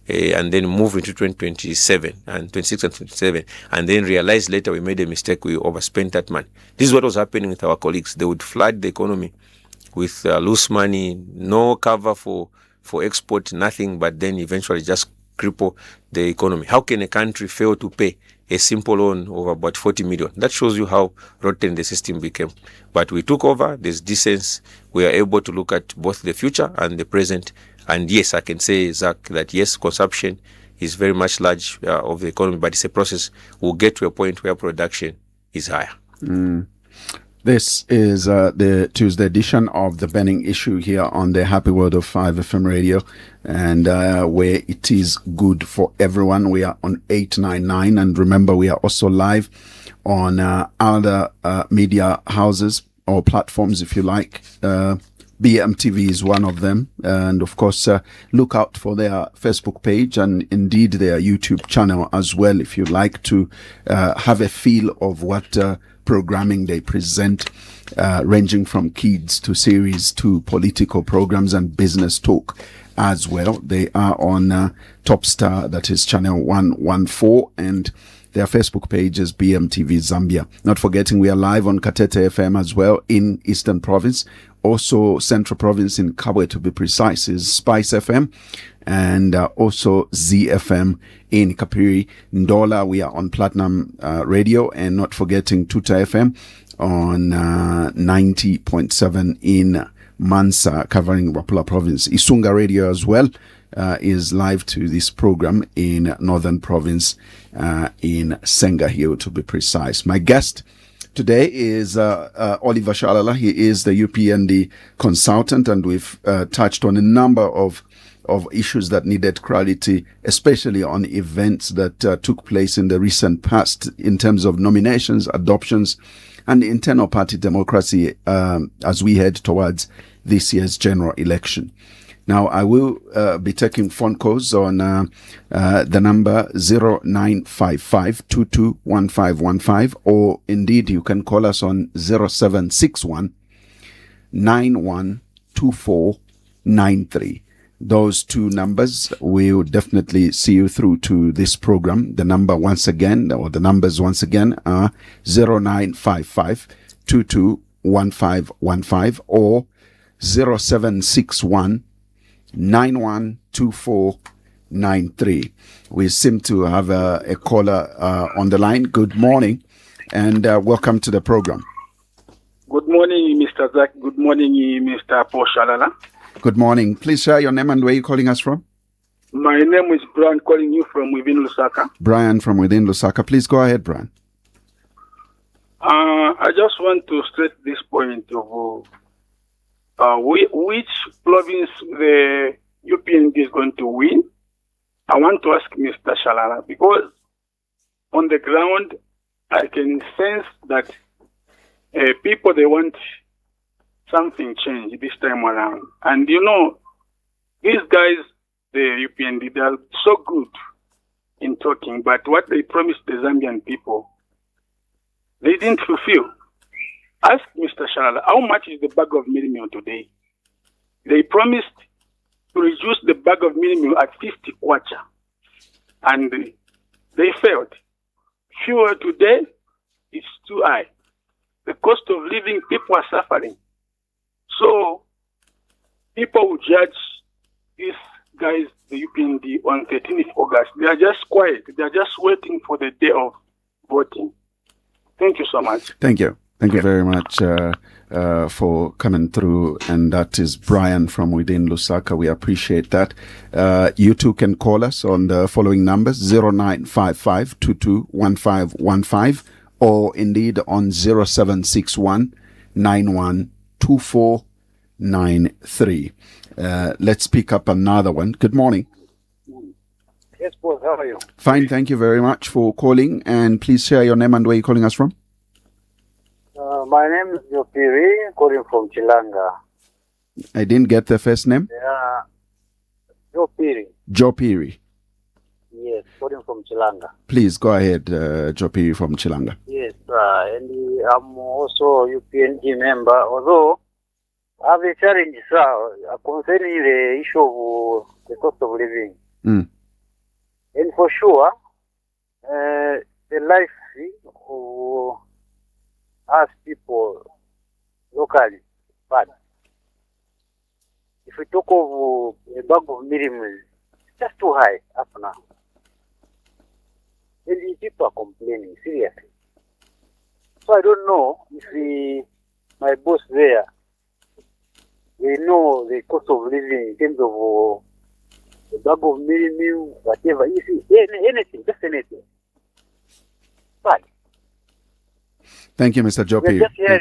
and then move into 2027 and 26 and 27, and then realize later we made a mistake, we overspent that money. This is what was happening with our colleagues. They would flood the economy with loose money, no cover for export, nothing, but then eventually just cripple the economy. How can a country fail to pay a simple loan of about 40 million? That shows you how rotten the system became. But we took over, there's decency, we are able to look at both the future and the present. And yes, I can say, Zach, that yes, consumption is very much large of the economy, but it's a process. We'll get to a point where production is higher. This is the Tuesday edition of The Burning Issue here on the Happy World of 5 FM radio, and where it is good for everyone. We are on 899, and remember, we are also live on other media houses or platforms, if you like. BMTV is one of them, and of course look out for their Facebook page and indeed their YouTube channel as well, if you like to have a feel of what programming they present, ranging from kids to series to political programs and business talk as well. They are on Top Star, that is channel 114, and their Facebook page is BMTV Zambia. Not forgetting we are live on Katete FM as well in Eastern Province. Also Central Province in Kabwe, to be precise, is Spice FM, and also ZFM in Kapiri. Ndola, we are on Platinum Radio, and not forgetting Tuta FM on 90.7 in Mansa, covering Wapula Province. Isunga Radio as well is live to this program in Northern Province, in Senga Hill, to be precise. My guest today is Oliver Shalala. He is the UPND consultant, and we've touched on a number of issues that needed clarity, especially on events that took place in the recent past in terms of nominations, adoptions, and internal party democracy as we head towards this year's general election. Now, I will be taking phone calls on the number 0955-221515, or indeed you can call us on 0761-912493. Those two numbers will definitely see you through to this program. The number once again, or the numbers once again, are 0955-221515 or 0761-912493. We seem to have a caller on the line. Good morning, and welcome to the program. Good morning, Mr. Zach. Good morning, Mr. Paul Shalala. Good morning. Please share your name and where you're calling us from. My name is Brian, calling you from within Lusaka. Brian from within Lusaka. Please go ahead, Brian. I just want to stress this point of which province the UPND is going to win. I want to ask Mr. Shalala, because on the ground, I can sense that people, they want something changed this time around. And you know, these guys, the UPND, they are so good in talking, but what they promised the Zambian people, they didn't fulfill. Ask Mr. Shalala, how much is the bag of meal today? They promised to reduce the bag of minimum at 50 kwacha, and they failed. Fuel today is too high. The cost of living, people are suffering. So people will judge these guys, the UPND, on 13th August. They are just quiet. They are just waiting for the day of voting. Thank you so much. Thank you. Thank you very much for coming through. And that is Brian from within Lusaka. We appreciate that. You too can call us on the following numbers, 0955 221515, or indeed on 0761 912493. Let's pick up another one. Good morning. Yes, boss. How are you? Fine. Thank you very much for calling. And please share your name and where you're calling us from. My name is Jopiri, calling from Chilanga. I didn't get the first name. Jopiri. Jopiri. Yes, calling from Chilanga. Please go ahead, Jopiri from Chilanga. Yes, and I'm also UPND member, although I have a challenge, concerning the issue of the cost of living. Mm. And for sure, the life of us people locally, but if we talk of a bag of minimum, it's just too high up now. And the people are complaining, seriously. So I don't know if my boss there, they know the cost of living in terms of the bag of minimum, whatever. You see, anything, just anything. But thank you, Mr. we're Jopi. just here,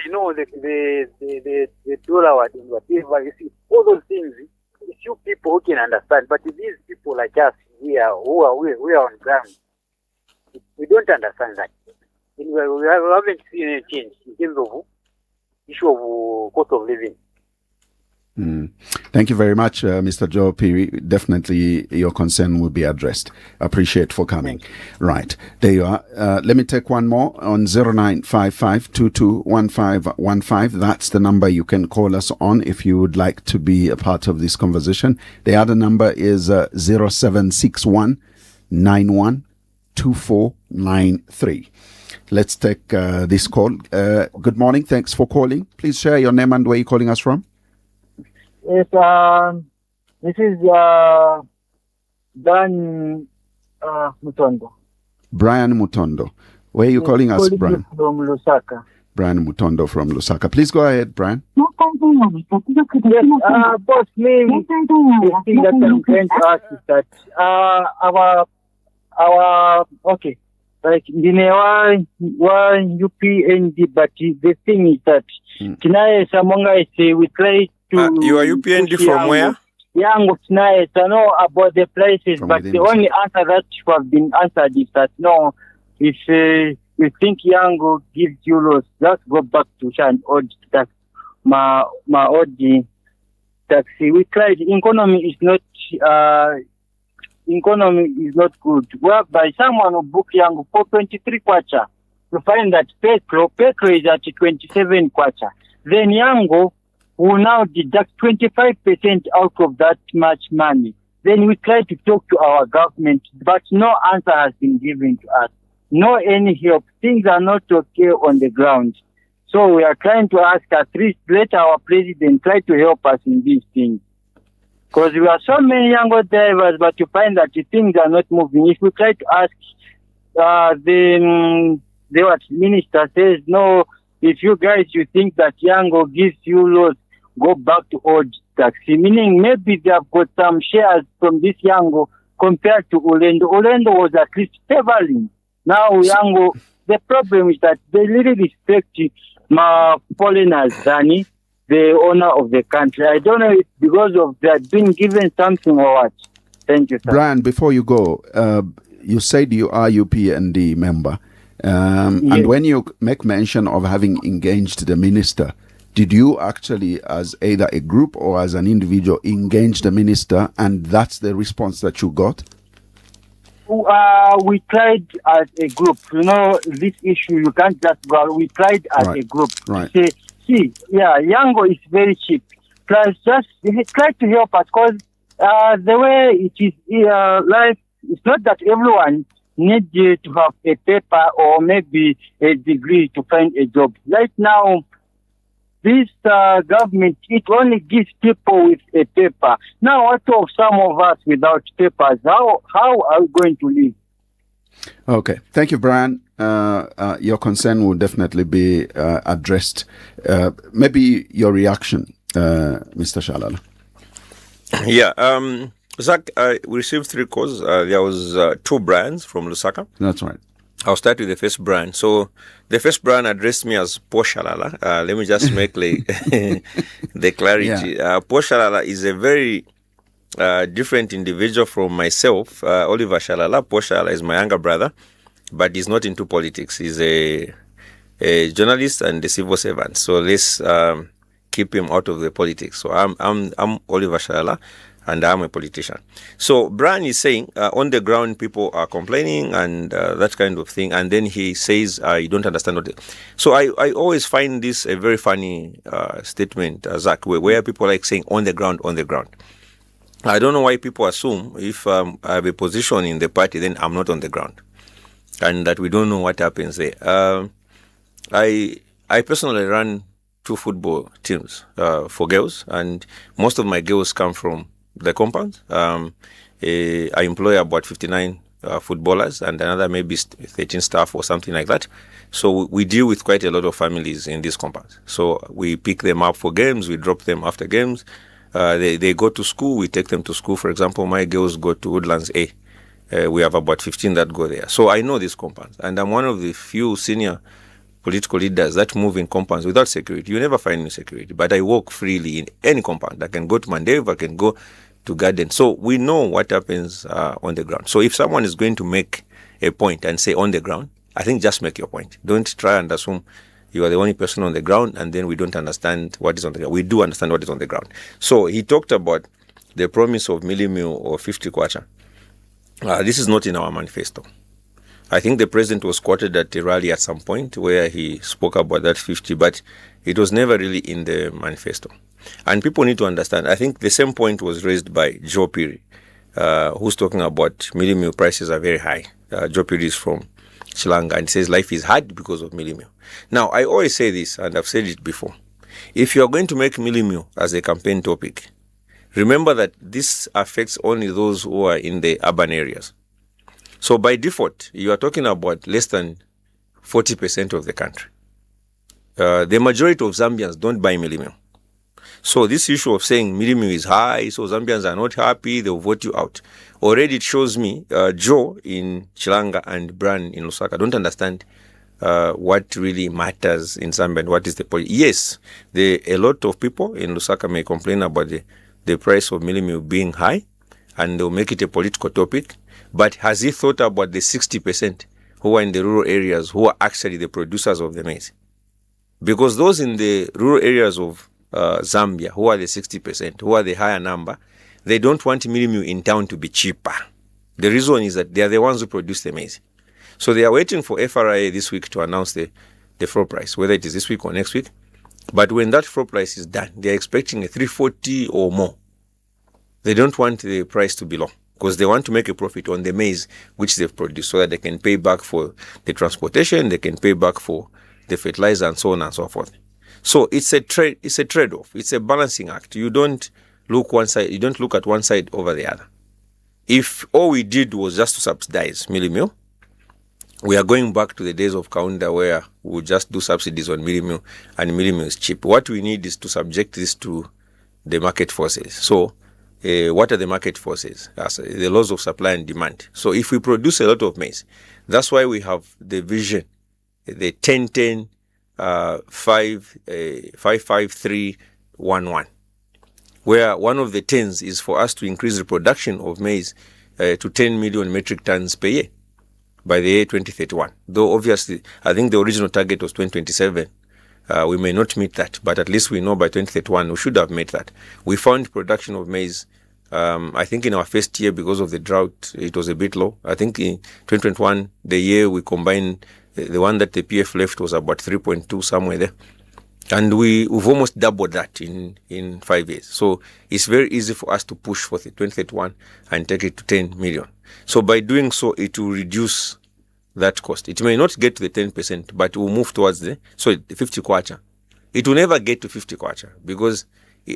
the dollar and whatever. You see, all those things, it's you people who can understand. But these people like us, we are on ground. We don't understand that. And we haven't seen any change in terms of issue of cost of living. Thank you very much, Mr. Joe Piri. Definitely your concern will be addressed. Appreciate for coming. Right. There you are. Let me take one more on 0955 221515. That's the number you can call us on if you would like to be a part of this conversation. The other number is 0761 912493. Let's take this call. Good morning. Thanks for calling. Please share your name and where you're calling us from. Yes, this is Dan Mutondo. Brian Mutondo. Where are you calling us, Brian? From Lusaka. Brian Mutondo from Lusaka. Please go ahead, Brian. Yes, boss, me, the thing that I'm going to ask is that our okay, like why UPND, but the thing is that tonight Samonga say we try. You are UPND from where? Young tonight, I know about the places, From but within the only answer that have been answered is that no, if you think Yango gives you loss, just go back to Shan old tax, my old taxi. We tried. Economy is not good. Whereby someone who book Yango for 23 kwacha, you find that petrol is at 27 kwacha. Then Yango will now deduct 25% out of that much money. Then we try to talk to our government, but no answer has been given to us. No any help. Things are not okay on the ground. So we are trying to ask at least let our president try to help us in these things. Because we are so many younger drivers, but you find that the things are not moving. If we try to ask, the minister says, no, if you guys, you think that Yango gives you loss, go back to old taxi. Meaning maybe they have got some shares from this Yango compared to Ulendo. Ulendo was at least favoring. Now Yango, the problem is that they really respect my foreigners than the owner of the country. I don't know if because of that been given something or what. Thank you, sir. Brian, before you go, you said you are UPND member. Yes. And when you make mention of having engaged the minister, did you actually, as either a group or as an individual, engage the minister, and that's the response that you got? We tried as a group. You know, this issue, you can't just go. We tried as a group. Right. See, Yango is very cheap. plus just try to help us, because the way it is life, it's not that everyone needs to have a paper or maybe a degree to find a job. Right now, this government, it only gives people with a paper. Now, what of some of us without papers? How are we going to live? Okay. Thank you, Brian. Your concern will definitely be addressed. Maybe your reaction, Mr. Shalala. Yeah. Zach, we received 3 calls. There was 2 brands from Lusaka. That's right. I'll start with the first brand. So the first brand addressed me as Poor Shalala. Let me just make the clarity. Yeah. Poor Shalala is a very different individual from myself. Oliver Shalala. Poor Shalala is my younger brother, but he's not into politics. He's a journalist and a civil servant. So let's keep him out of the politics. So I'm Oliver Shalala, and I'm a politician. So Brian is saying on the ground people are complaining and that kind of thing, and then he says I don't understand what. So I always find this a very funny statement, Zach, where people like saying on the ground. I don't know why people assume if I have a position in the party, then I'm not on the ground, and that we don't know what happens there. I personally run 2 football teams for girls, and most of my girls come from the compound. I employ about 59 footballers and another maybe 13 staff or something like that. So we deal with quite a lot of families in this compound. So we pick them up for games, we drop them after games. They go to school, we take them to school. For example, my girls go to Woodlands A. We have about 15 that go there. So I know this compound, and I'm one of the few senior political leaders that move in compounds without security. You never find me security, but I walk freely in any compound. I can go to Mandeva, I can go to Garden. So we know what happens on the ground. So if someone is going to make a point and say on the ground, I think just make your point. Don't try and assume you are the only person on the ground and then we don't understand what is on the ground. We do understand what is on the ground. So he talked about the promise of millimil or 50 kwacha. This is not in our manifesto. I think the president was quoted at a rally at some point where he spoke about that 50, but it was never really in the manifesto. And people need to understand, I think the same point was raised by Joe Piri, who's talking about millimil prices are very high. Joe Piri is from Shalala and says life is hard because of millimil. Now, I always say this, and I've said it before. If you are going to make millimil as a campaign topic, remember that this affects only those who are in the urban areas. So by default, you are talking about less than 40% of the country. The majority of Zambians don't buy millimil. So this issue of saying millimil is high, so Zambians are not happy, they'll vote you out. Already it shows me Joe in Shalala and Brian in Lusaka don't understand what really matters in Zambia and what is the point. Yes, a lot of people in Lusaka may complain about the price of millimil being high, and they'll make it a political topic. But has he thought about the 60% who are in the rural areas who are actually the producers of the maize? Because those in the rural areas of Zambia, who are the 60%, who are the higher number, they don't want millimil in town to be cheaper. The reason is that they are the ones who produce the maize. So they are waiting for FRIA this week to announce the floor price, whether it is this week or next week. But when that floor price is done, they are expecting a 340 or more. They don't want the price to be low, because they want to make a profit on the maize which they've produced so that they can pay back for the transportation, they can pay back for the fertilizer and so on and so forth. So it's a trade-off. It's a balancing act. You don't look at one side over the other. If all we did was just to subsidize millimil, we are going back to the days of Kaunda where we just do subsidies on millimil and millimil is cheap. What we need is to subject this to the market forces. So what are the market forces? The laws of supply and demand. So if we produce a lot of maize, that's why we have the vision, the 10-10, 5-5-3-1-1, where one of the 10s is for us to increase the production of maize to 10 million metric tons per year by the year 2031. Though obviously, I think the original target was 2027. We may not meet that, but at least we know by 2031 we should have made that. We found production of maize, I think in our first year because of the drought, it was a bit low. I think in 2021, the year we combined, the one that the PF left was about 3.2 somewhere there. And we've almost doubled that in 5 years. So it's very easy for us to push for the 2031 and take it to 10 million. So by doing so, it will reduce that cost. It may not get to the 10%, but it will move towards the 50 kwacha. It will never get to 50 kwacha because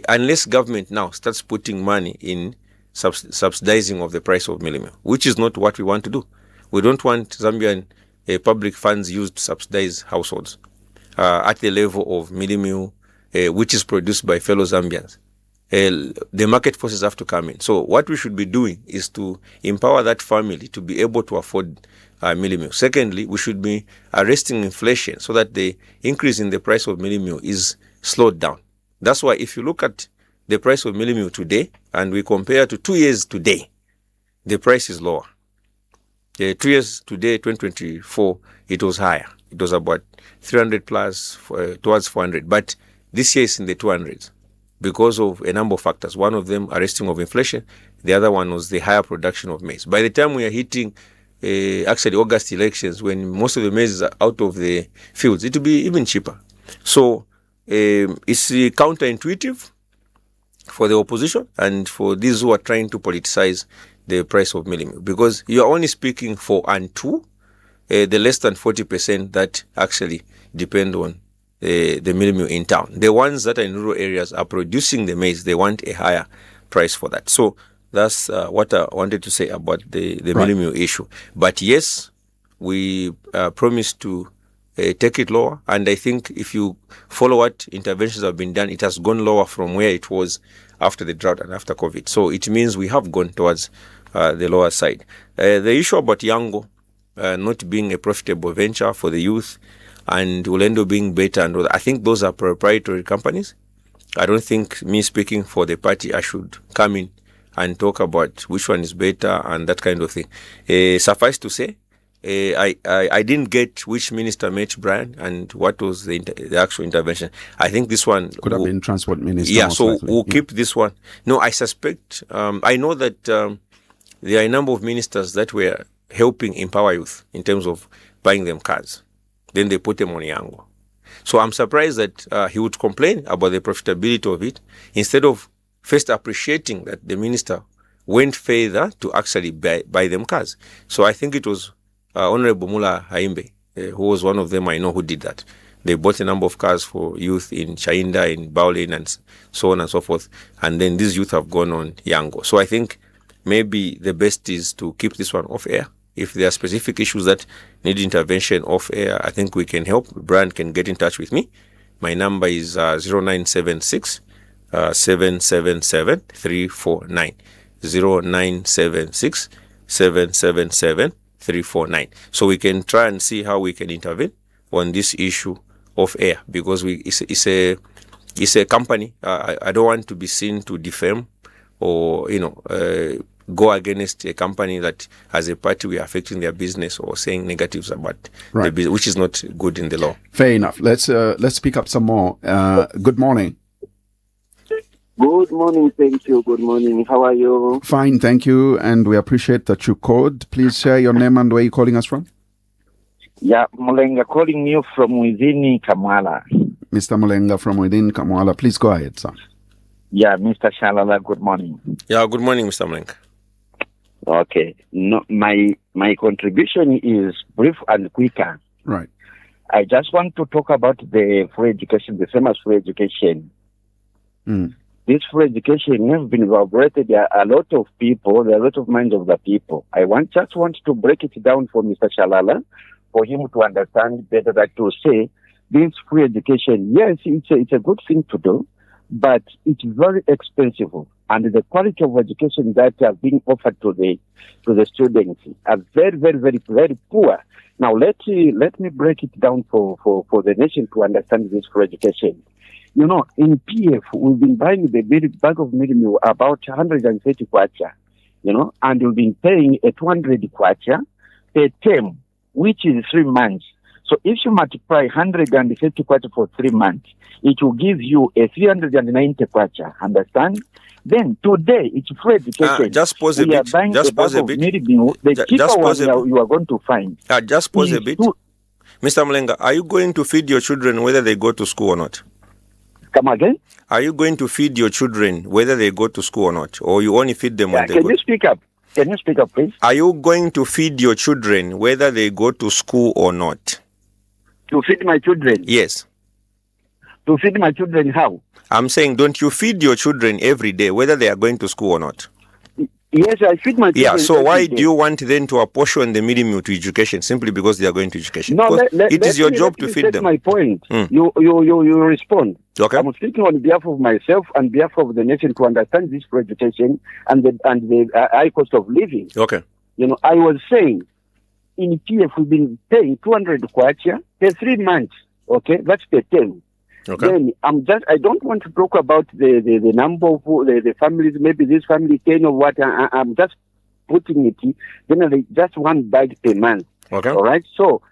unless government now starts putting money in subsidizing of the price of milling, which is not what we want to do. We don't want Zambian public funds used to subsidize households at the level of milling meal, which is produced by fellow Zambians. The market forces have to come in. So what we should be doing is to empower that family to be able to afford milling meal. Secondly, we should be arresting inflation so that the increase in the price of milling meal is slowed down. That's why if you look at the price of milling meal today and we compare to 2 years today, the price is lower. 2 years today, 2024, it was higher. It was about 300 plus towards 400. But this year is in the 200s because of a number of factors. One of them, arresting of inflation. The other one was the higher production of maize. By the time we are hitting actually August elections, when most of the maize are out of the fields, it will be even cheaper. So it's counterintuitive for the opposition and for these who are trying to politicize the price of milling meal, because you are only speaking for and to the less than 40% that actually depend on the milling meal in town. The ones that are in rural areas are producing the maize. They want a higher price for that. So that's what I wanted to say about the milling meal issue. But yes, we promise to take it lower. And I think if you follow what interventions have been done, it has gone lower from where it was after the drought and after COVID. So it means we have gone towards the lower side. The issue about Yango not being a profitable venture for the youth and Ulendo being better, and I think those are proprietary companies. I don't think me speaking for the party, I should come in and talk about which one is better and that kind of thing. Suffice to say, I didn't get which minister met Brian and what was the actual intervention. I think this one could have been transport minister. Yeah, so we'll keep this one. No, I suspect, I know that there are a number of ministers that were helping empower youth in terms of buying them cars. Then they put them on Yango. So I'm surprised that he would complain about the profitability of it instead of first appreciating that the minister went further to actually buy them cars. So I think it was Honorable Mula Haimbe, who was one of them I know who did that. They bought a number of cars for youth in Chainda, in Baulin, and so on and so forth. And then these youth have gone on Yango. So I think maybe the best is to keep this one off air. If there are specific issues that need intervention off air, I think we can help. Brian can get in touch with me. My number is 0976 777 349. 0976 777 349. So we can try and see how we can intervene on this issue of air, because it's a company. I don't want to be seen to defame or go against a company that as a party we are affecting their business or saying negatives about the business, which is not good in the law. Fair enough. Let's pick up some more. Good morning. Good morning, thank you. Good morning. How are you? Fine, thank you. And we appreciate that you called. Please share your name and where you're calling us from. Yeah, Mulenga calling you from within Kamwala. Mr. Mulenga from within Kamwala. Please go ahead, sir. Yeah, Mr. Shalala, good morning. Yeah, good morning, Mr. Mulenga. Okay. No, my contribution is brief and quicker. Right. I just want to talk about the free education, the famous free education. This free education has been evaporated. There are a lot of people, there are a lot of minds of the people. I just want to break it down for Mr. Shalala, for him to understand better, that to say this free education, yes, it's a good thing to do, but it's very expensive. And the quality of education that are being offered to the students are very, very, very, very poor. Now, let me break it down for the nation to understand this free education. In PF, we've been buying the bag of milling meal about 130 kwacha, and we've been paying a 200 kwacha per term, which is 3 months. So if you multiply 150 kwacha for 3 months, it will give you a 390 kwacha. Understand? Then today it's free education. Just pause a bit. Just pause a bit. The cheaper one you are going to find. Just pause a bit. Mr. Mulenga, are you going to feed your children whether they go to school or not? Come again? Are you going to feed your children whether they go to school or not? Or you only feed them when they Can go? you speak up? Can you speak up, please? Are you going to feed your children whether they go to school or not? To feed my children? Yes. To feed my children how? I'm saying, don't you feed your children every day whether they are going to school or not? Yes, I feed my children. Yeah, so why day. do you want then to apportion the meal to education simply because they are going to education? No, it is your job to feed them. My point. You respond. Okay. I'm speaking on behalf of myself and behalf of the nation to understand this for education and the high cost of living. Okay. I was saying in PF we've been paying 200 kwacha per 3 months. Okay, that's per term. Okay. Then I don't want to talk about the number of the families, maybe this family 10 or what. I'm just putting it generally just one bag per month. Okay. All right. So,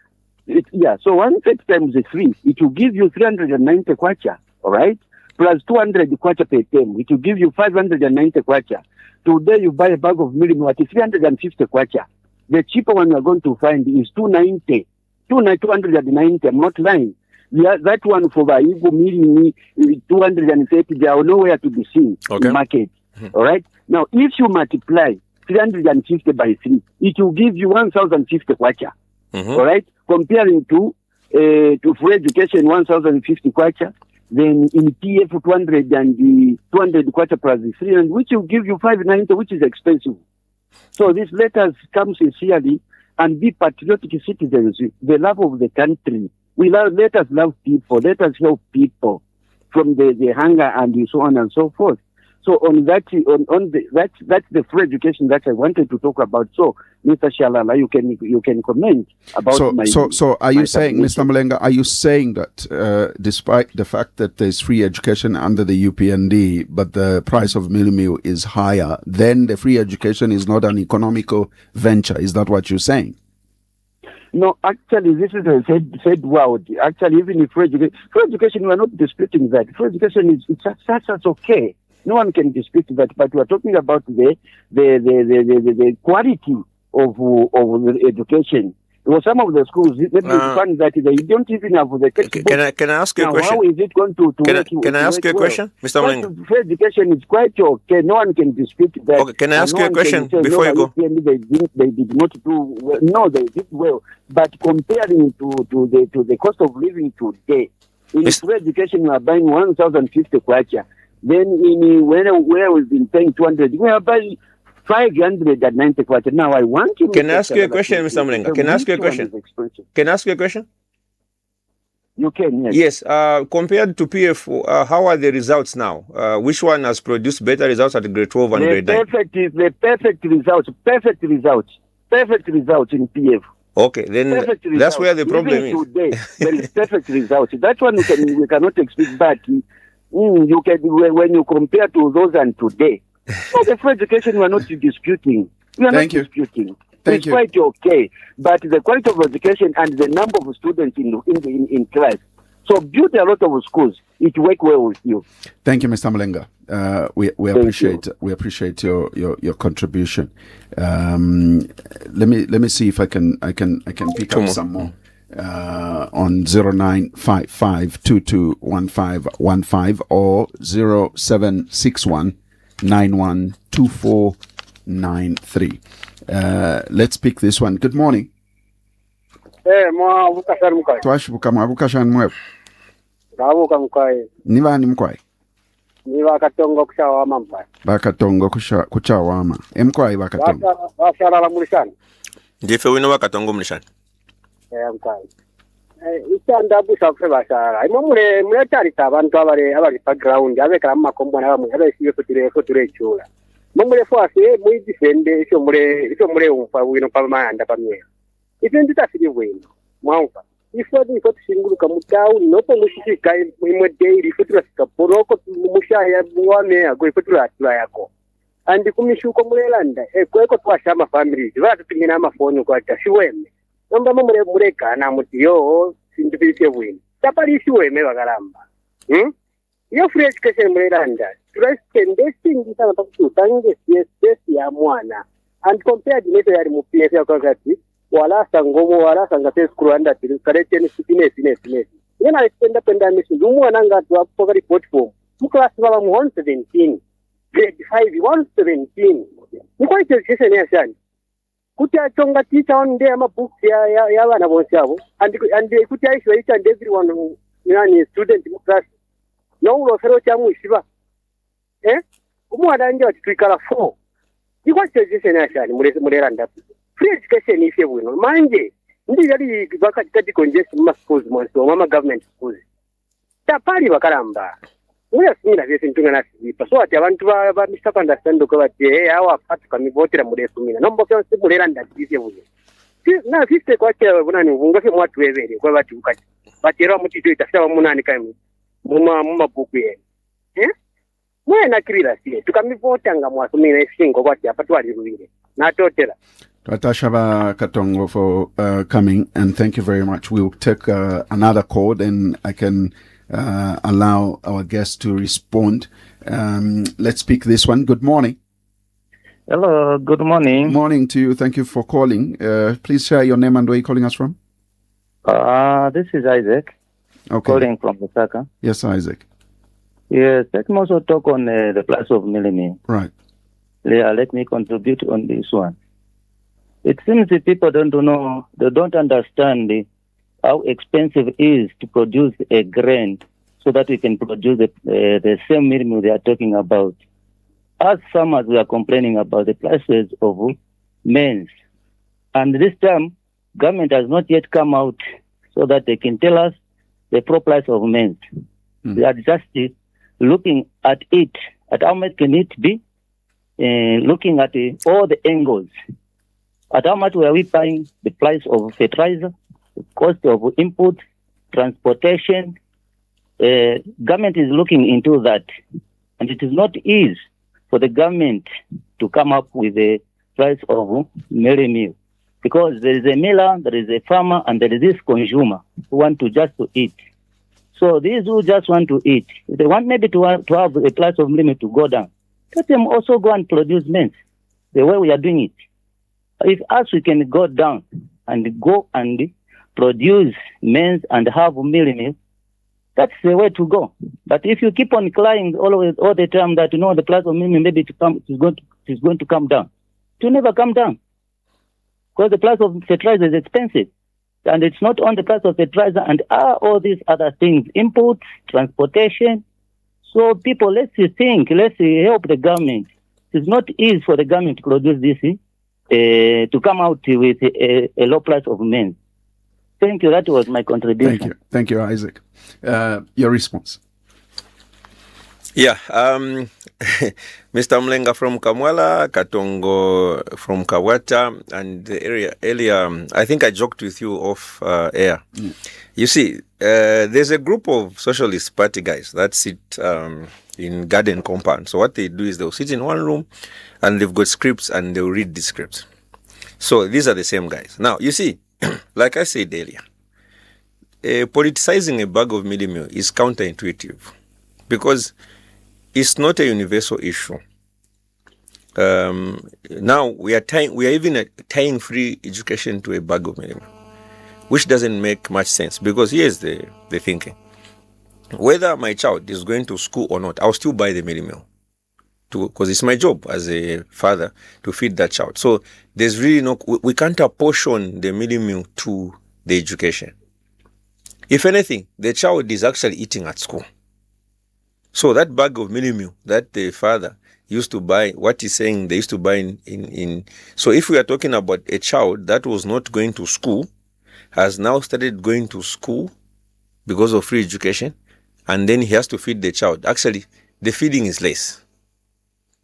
so 130 times 3, it will give you 390 kwacha. All right. Plus 200 kwacha per term, it will give you 590 kwacha. Today you buy a bag of milk at 350 kwacha. The cheaper one you are going to find is 290. 290. I'm not lying. Yeah, that one for the Igbo milling 230, they are nowhere to be seen in the market. All right. Now, if you multiply 350 by 3, it will give you 1,050 kwacha. All right. Comparing to free education 1,050 kwacha, then in PF 200 and the 200 kwacha plus the 300, which will give you 590, which is expensive. So this let us come sincerely and be patriotic citizens, the love of the country. Let us love people. Let us help people from the hunger and so on and so forth. So on that, that's the free education that I wanted to talk about. So, Mr. Shalala, you can comment about So are you saying, Mr. Mlenga, are you saying that despite the fact that there's free education under the UPND, but the price of meal is higher, then the free education is not an economical venture? Is that what you're saying? No, actually, this is a said word. Actually, even if free education, we are not disputing that. Free education is that's okay. No one can dispute that. But we are talking about the quality of the education. Well, some of the schools, let me find that they don't even have the textbook. Can I ask you a question? How is it going to Can I ask you a question, Mr. Mlenga? Free education is quite okay. No one can dispute that. Okay, can I ask you a question before you go? They did not do well. No, they did well. But comparing to the cost of living today, in free education we are buying 1,050 kwacha. Then where we've been paying 200, we are buying 590 kwacha. Now I want you. Can I ask you a question, Mr. Mlenga? Can I ask you a question? Can I ask you a question? You can, yes. Yes. Compared to PF, how are the results now? Which one has produced better results at grade 12 and grade 9? The perfect results in PF. Okay, then that's where the problem is. Today, there is perfect results. That one we cannot expect, but you can when you compare to those and today. So the free education we are not disputing. Disputing. It's quite okay, but the quality of education and the number of students in class. So build a lot of schools. It work well with you. Thank you, Mr. Mlenga. We appreciate your contribution. Let me see if I can pick up some more on 0955221515 or 0761912493. Let's pick this one. Good morning. Twashubuka mwabukashan mwe. Rabuka mkwai. Nibani mkwai. Niba katongo kushawama mkwai. Bakatongo kuchawama. Mkwai bakatongo. Shalala mulishani. Ndife wino bakatongo mulishani. Mkwai. Icyanda busha kuba shalala. Imo mure tarita abantu abari background abekara makombo na bamwe abesiye kutire cyura. Mumure fwase muri defende icyo mure umfa wino pamanda pamwe. Ipendi tafiri wino. Mwumva. Ifodi ko tushinguruka mu town no ko mushika imwe daily futura sikaporo mushaya bwane ago futura yako. Andi kumishuko mulelanda kweko twashama families batupingina amafoni kwa tashiweme. Nomba mure kana mutiyo sindipike wino. Tapali shiweme bagaramba. Iyo free education mulelanda. Investing sana pakutange CS ya mwana and compared neto yari mu PF yakagati wala sangomo wala sangate skruanda tiri karete ni sipine Then I stand up and I miss Umwana to a poverty report form. Two class 117, grade 5, 117. Quite a session. Kuta Tonga teacher on them a book, Yavana was and they could isolate and everyone who is student in class. No, fellow Chamu Shiva. Eh? Umwana to Twikara 4. You want to Muranda. Free education if you will. Mind it. Ndiyali bakati congestion must schools monso mama government schools. Tapali bakalamba. Uya simina vyese ntunga na sipa. So ati abantu ba Mr. Understand ko bati hawa patu kamivotera muri sumina. Nombo kyo simulera ndadise buye. Na 50 kwa cha bunani ungofe mwatu webere kwa bati ukati. Batera muti to itasaba munani kaimu. Muma buku ye. Mwena kirira siye. Tukamivota nga mwasumina esingo kwati apatu alirubire. Na totera. Tashaba Katongo for coming, and thank you very much. We'll take another call, and I can allow our guests to respond. Let's pick this one. Good morning. Hello, good morning. Morning to you. Thank you for calling. Please share your name and where you're calling us from. This is Isaac, calling from Lusaka. Yes, Isaac. Yes, let me also talk on the price of milling. Right. Yeah, let me contribute on this one. It seems that people don't know, they don't understand how expensive it is to produce a grain so that we can produce the same meal they are talking about. As farmers, we are complaining about the prices of maize. And this time, government has not yet come out so that they can tell us the proper price of maize. They are just looking at it, at how much can it be, looking at all the angles. At how much were we paying the price of fertilizer, the cost of input, transportation? Government is looking into that. And it is not easy for the government to come up with a price of merry meal. Because there is a miller, there is a farmer, and there is this consumer who want to just to eat. So these who just want to eat, they want maybe to have a price of limit to go down. Let them also go and produce maize the way we are doing it. If us, we can go down and go and produce maize and have meal, that's the way to go. But if you keep on crying all the time that, the price of meal maybe is going to come down, it will never come down. Because the price of fertilizer is expensive. And it's not on the price of fertilizer and all these other things, inputs, transportation. So people, let's think, let's help the government. It's not easy for the government to produce this, to come out with a low price of maize. Thank you. That was my contribution. Thank you, Isaac. Your response. Yeah. Mr. Mlenga from Kamwala, Katongo from Kawata, and the area earlier, I think I joked with you off air. You see, there's a group of Socialist Party guys that sit in garden compound. So what they do is they'll sit in one room and they've got scripts and they'll read the scripts. So these are the same guys. Now, you see, like I said earlier, politicizing a bag of mealie meal is counterintuitive because it's not a universal issue. Now we are even tying free education to a bag of mealie meal, which doesn't make much sense because here's the thinking. Whether my child is going to school or not, I'll still buy the mealie meal because it's my job as a father to feed that child. So there's really we can't apportion the mealie meal to the education. If anything, the child is actually eating at school. So that bag of mealie meal that the father used to buy, what he's saying they used to buy in. So if we are talking about a child that was not going to school, has now started going to school because of free education, and then he has to feed the child. Actually, the feeding is less.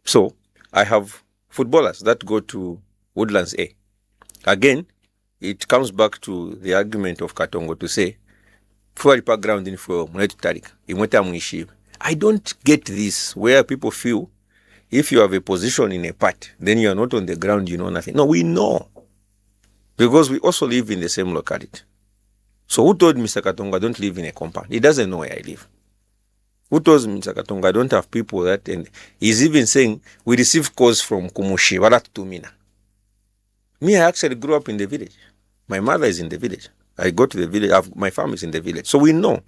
So I have footballers that go to Woodlands A. Again, it comes back to the argument of Katongo to say, ground in for I don't get this where people feel if you have a position in a part, then you are not on the ground, you know nothing. No, we know. Because we also live in the same locality. So who told Mr. Katonga I don't live in a compound? He doesn't know where I live. Who told Mr. Katonga I don't have people that, and he's even saying we receive calls from Kumushi, Warat Tumina. Me, I actually grew up in the village. My mother is in the village. I go to the village. My farm is in the village. So we know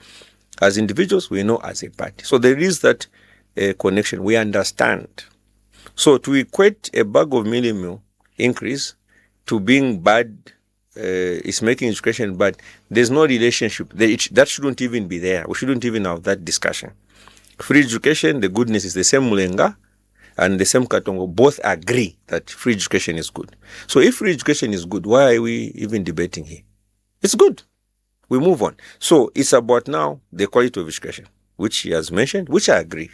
as individuals, we know as a party. So there is that connection. We understand. So to equate a bag of mielie meal increase to being bad is making education bad. There's no relationship. That shouldn't even be there. We shouldn't even have that discussion. Free education, the goodness is the same Mulenga and the same Katongo. Both agree that free education is good. So if free education is good, why are we even debating here? It's good. We move on. So it's about now the quality of education, which he has mentioned, which I agree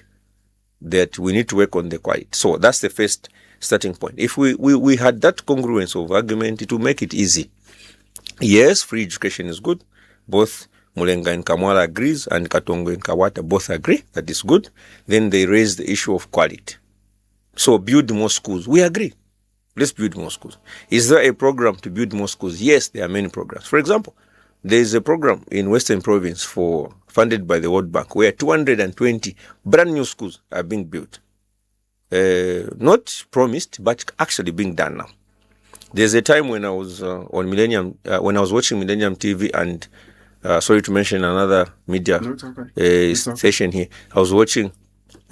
that we need to work on the quality. So that's the first starting point. If we had that congruence of argument, it will make it easy. Yes, free education is good. Both Mulenga and Kamwala agrees, and Katongo and Kawata both agree that it's good. Then they raise the issue of quality. So build more schools. We agree. Let's build more schools. Is there a program to build more schools? Yes, there are many programs. For example, there is a program in Western Province funded by the World Bank where 220 brand new schools are being built. Not promised, but actually being done now. There's a time when I was on Millennium, when I was watching Millennium TV and sorry to mention another media station here. I was watching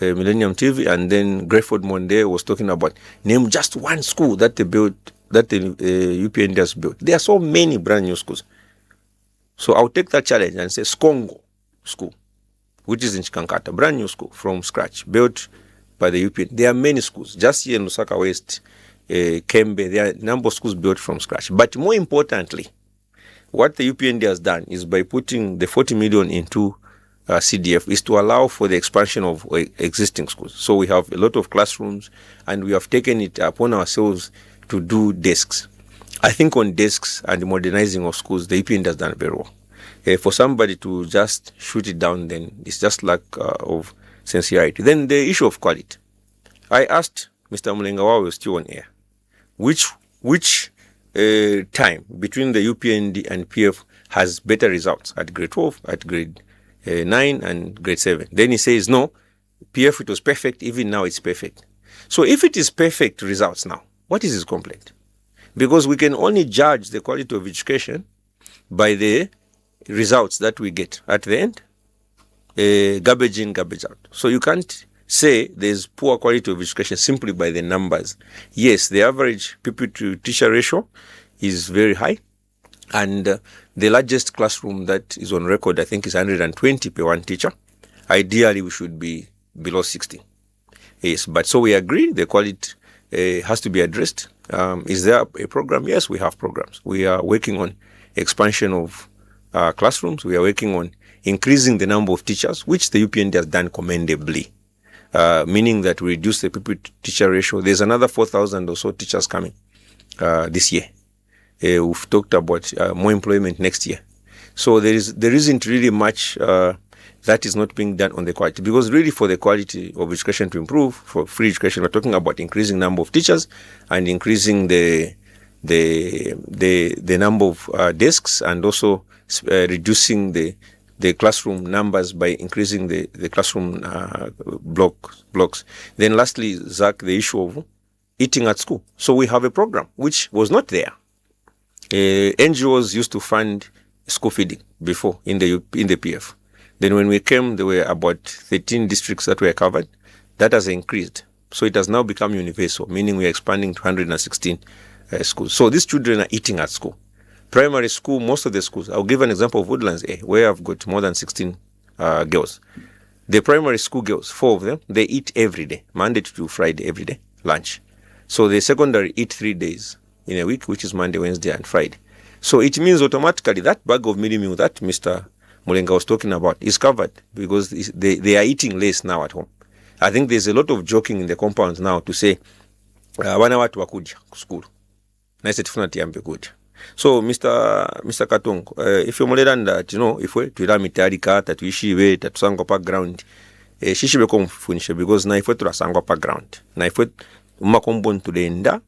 Millennium TV, and then Greyford Monde was talking about name just one school that they built, that the UPND has built. There are so many brand new schools. So I'll take that challenge and say Skongo School, which is in Chikankata, brand new school from scratch, built by the UPND. There are many schools. Just here in Lusaka West, Kembe, there are a number of schools built from scratch. But more importantly, what the UPND has done is by putting the 40 million into CDF is to allow for the expansion of existing schools. So we have a lot of classrooms, and we have taken it upon ourselves to do desks. I think on desks and the modernizing of schools, the UPND has done very well. For somebody to just shoot it down, then it's just lack of sincerity. Then the issue of quality. I asked Mr. Mulenga while we were still on air, which time between the UPND and PF has better results at grade 12, at grade 9 and grade 7. Then he says, no, PF, it was perfect, even now it's perfect. So if it is perfect results now, what is his complaint? Because we can only judge the quality of education by the results that we get at the end, garbage in, garbage out. So you can't say there's poor quality of education simply by the numbers. Yes, the average pupil to teacher ratio is very high, and the largest classroom that is on record, I think, is 120 per one teacher. Ideally, we should be below 60. Yes, but so we agree the quality has to be addressed. Is there a program? Yes, we have programs. We are working on expansion of classrooms. We are working on increasing the number of teachers, which the UPND has done commendably, meaning that we reduce the pupil-teacher ratio. There's another 4,000 or so teachers coming this year. We've talked about more employment next year. So there isn't really much that is not being done on the quality, because really for the quality of education to improve, for free education, we're talking about increasing number of teachers and increasing the number of desks, and also reducing the classroom numbers by increasing the classroom blocks. Then lastly, Zach, the issue of eating at school. So we have a program which was not there. NGOs used to fund school feeding before in the PF. Then when we came, there were about 13 districts that were covered. That has increased. So it has now become universal, meaning we are expanding to 116 schools. So these children are eating at school. Primary school, most of the schools, I'll give an example of Woodlands A, where I've got more than 16 girls. The primary school girls, 4 of them, they eat every day, Monday to Friday, every day, lunch. So the secondary eat 3 days in a week, which is Monday, Wednesday, and Friday. So it means automatically that bag of mielie meal that Mr. Mulenga was talking about is covered, because they are eating less now at home. I think there's a lot of joking in the compounds now to say, wana watu wakuja school. Na ise tifuna tiyambe kuja. So Mr. Katongo, if you mulera that, if we tuila mitari kata tuishiwe tatusangwa pa ground, shishibe kumfunishe, because na ifwe tulasangwa pa ground. Na ifwe umakombon tulenda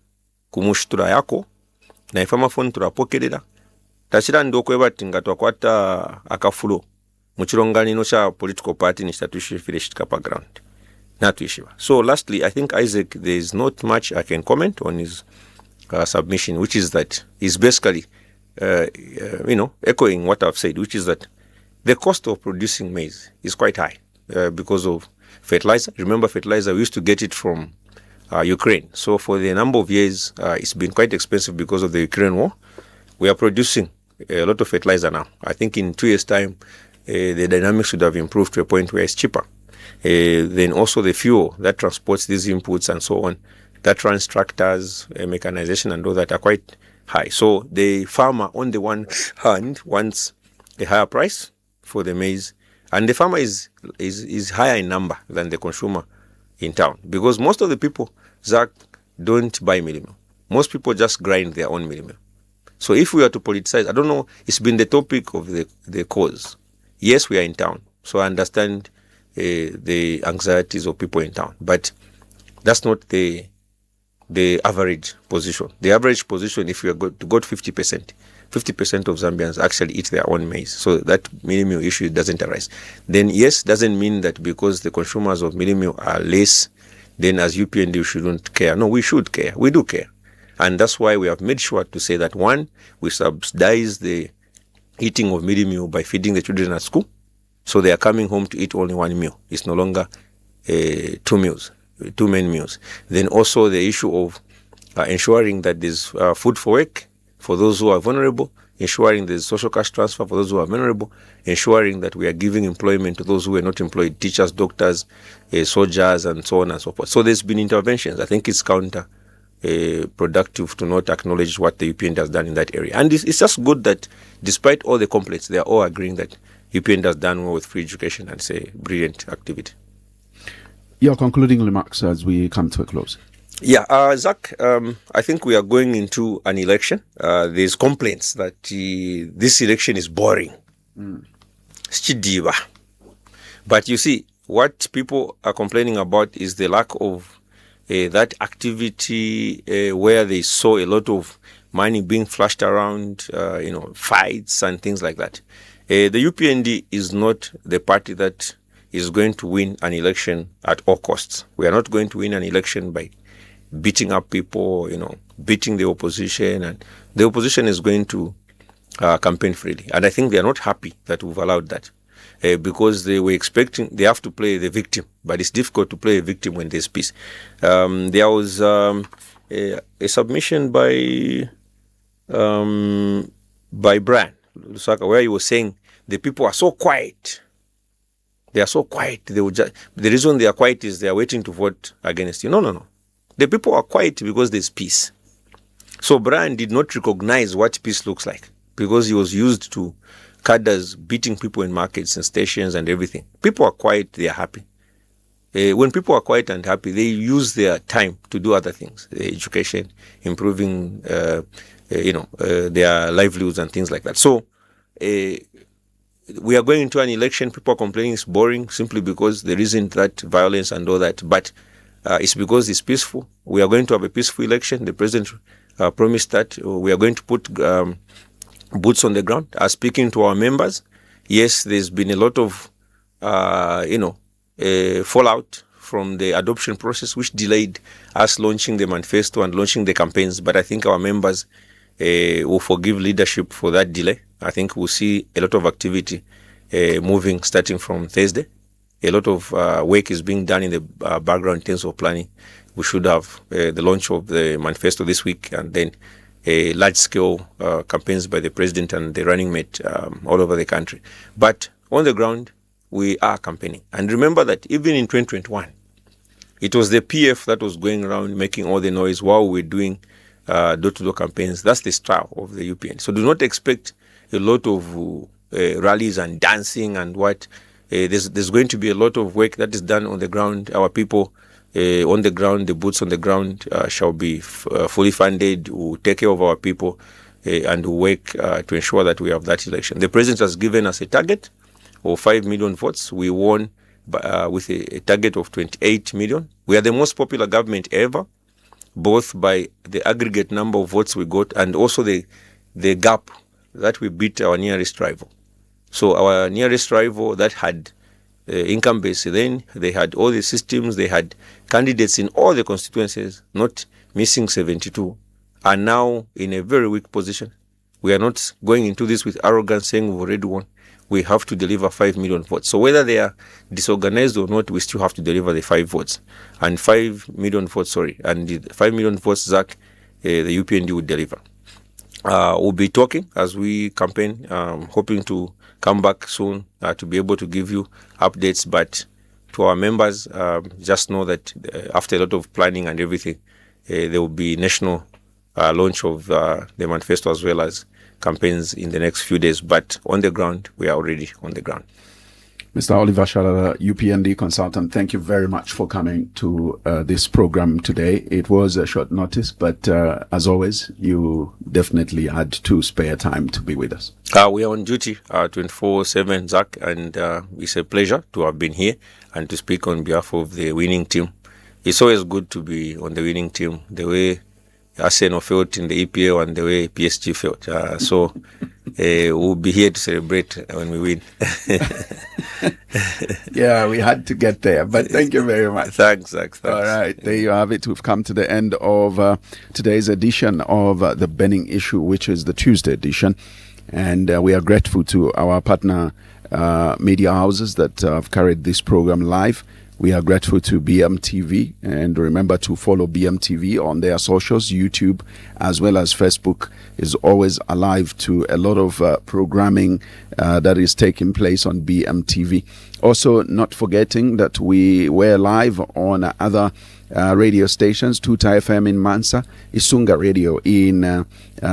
kumushitura yako, na ifwe mafoni tulapokelera. Tashira ndokwe bati nga twakwata akafulo muchironganino cha political party ni statushifire shitika pa ground. So lastly, I think Isaac, there is not much I can comment on his submission, which is that he's basically echoing what I've said, which is that the cost of producing maize is quite high because of fertilizer. Remember, fertilizer, we used to get it from Ukraine. So for the number of years, it's been quite expensive because of the Ukraine war. We are producing a lot of fertilizer now. I think in 2 years' time, the dynamics should have improved to a point where it's cheaper. Then also the fuel that transports these inputs and so on, that runs tractors, mechanization and all that are quite high. So the farmer, on the one hand, wants a higher price for the maize, and the farmer is higher in number than the consumer in town, because most of the people, Zach, don't buy mealie meal. Most people just grind their own mealie meal. So if we are to politicize, I don't know, it's been the topic of the cause. Yes, we are in town, so I understand the anxieties of people in town, but that's not the average position. The average position, if you are to go to 50%, 50% of Zambians actually eat their own maize. So that mealie meal issue doesn't arise. Then yes, doesn't mean that because the consumers of mealie meal are less, then as UPND we shouldn't care. No, we should care. We do care. And that's why we have made sure to say that, one, we subsidize the eating of mealie meal by feeding the children at school. So they are coming home to eat only one meal. It's no longer 2 meals, 2 main meals. Then also the issue of ensuring that there's food for work for those who are vulnerable, ensuring there's social cash transfer for those who are vulnerable, ensuring that we are giving employment to those who are not employed, teachers, doctors, soldiers, and so on and so forth. So there's been interventions. I think it's productive to not acknowledge what the UPND has done in that area. And it's just good that despite all the complaints, they are all agreeing that UPND has done well with free education, and it's a brilliant activity. Your concluding remarks as we come to a close. Yeah, Zach, I think we are going into an election. There's complaints that this election is boring. But you see, what people are complaining about is the lack of that activity where they saw a lot of money being flashed around, fights and things like that. The UPND is not the party that is going to win an election at all costs. We are not going to win an election by beating up people, beating the opposition, and the opposition is going to campaign freely. And I think they are not happy that we've allowed that because they were expecting, they have to play the victim, but it's difficult to play a victim when there's peace. There was a submission by Brian Lusaka where he was saying the people are so quiet. They are so quiet. The reason they are quiet is they are waiting to vote against you. No. The people are quiet because there's peace. So Brian did not recognize what peace looks like because he was used to cadres beating people in markets and stations and everything. People are quiet, they are happy. When people are quiet and happy, they use their time to do other things, education, improving, their livelihoods and things like that. So we are going into an election. People are complaining it's boring simply because there isn't that violence and all that. But it's because it's peaceful. We are going to have a peaceful election. The president promised that we are going to put boots on the ground. Speaking to our members, yes, there's been a lot of, fallout from the adoption process, which delayed us launching the manifesto and launching the campaigns. But I think our members will forgive leadership for that delay. I think we'll see a lot of activity moving starting from Thursday. A lot of work is being done in the background in terms of planning. We should have the launch of the manifesto this week, and then large-scale campaigns by the president and the running mate all over the country. But on the ground, we are campaigning. And remember that even in 2021, it was the PF that was going around making all the noise while we're doing door-to-door campaigns. That's the style of the UPN. So do not expect a lot of rallies and dancing and what. There's going to be a lot of work that is done on the ground. Our people on the ground, the boots on the ground shall be fully funded. We'll take care of our people and we'll work to ensure that we have that election. The president has given us a target of 5 million votes. We won with a target of 28 million. We are the most popular government ever, both by the aggregate number of votes we got and also the gap that we beat our nearest rival. So our nearest rival that had income base, then they had all the systems, they had candidates in all the constituencies, not missing 72, are now in a very weak position. We are not going into this with arrogance saying we've already won. We have to deliver 5 million votes. So whether they are disorganized or not, we still have to deliver the 5 votes. And 5 million votes, and the 5 million votes, Zach, the UPND would deliver. We'll be talking as we campaign, hoping to come back soon to be able to give you updates. But to our members, just know that after a lot of planning and everything, there will be national launch of the manifesto as well as campaigns in the next few days. But on the ground, we are already on the ground. Mr. Oliver Shalala, UPND consultant, thank you very much for coming to this program today. It was a short notice, but as always, you definitely had to spare time to be with us. We are on duty 24/7, Zach, and it's a pleasure to have been here and to speak on behalf of the winning team. It's always good to be on the winning team, the way Arsenal felt in the EPL and the way PSG felt. So we'll be here to celebrate when we win. Yeah, we had to get there, but thank you very much. Thanks, Zach. Thanks. All right, there you have it. We've come to the end of today's edition of the Burning Issue, which is the Tuesday edition. And we are grateful to our partner media houses that have carried this program live. We are grateful to BMTV, and remember to follow BMTV on their socials. YouTube as well as Facebook is always alive to a lot of programming that is taking place on BMTV. Also, not forgetting that we were live on other radio stations, Tuta FM in Mansa, Isunga Radio in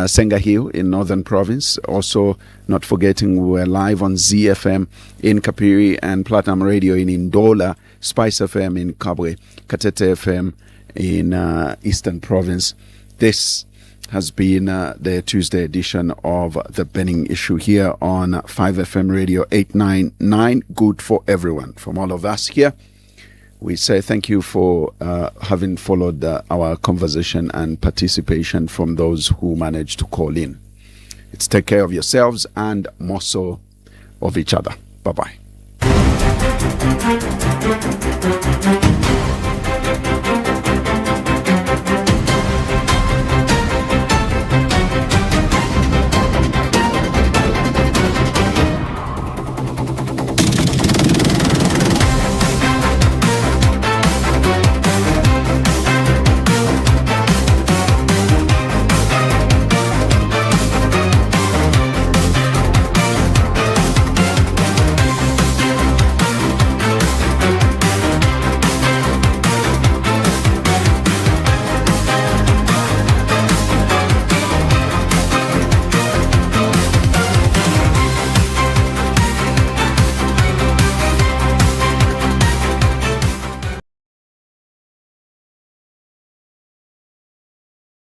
Senga Hill in Northern Province. Also, not forgetting we were live on ZFM in Kapiri and Platinum Radio in Ndola, Spice FM in Kabwe, Katete FM in Eastern Province. This has been the Tuesday edition of The Burning Issue here on 5FM Radio 899. Good for everyone. From all of us here, we say thank you for having followed our conversation and participation from those who managed to call in. It's take care of yourselves and more so of each other. Bye-bye.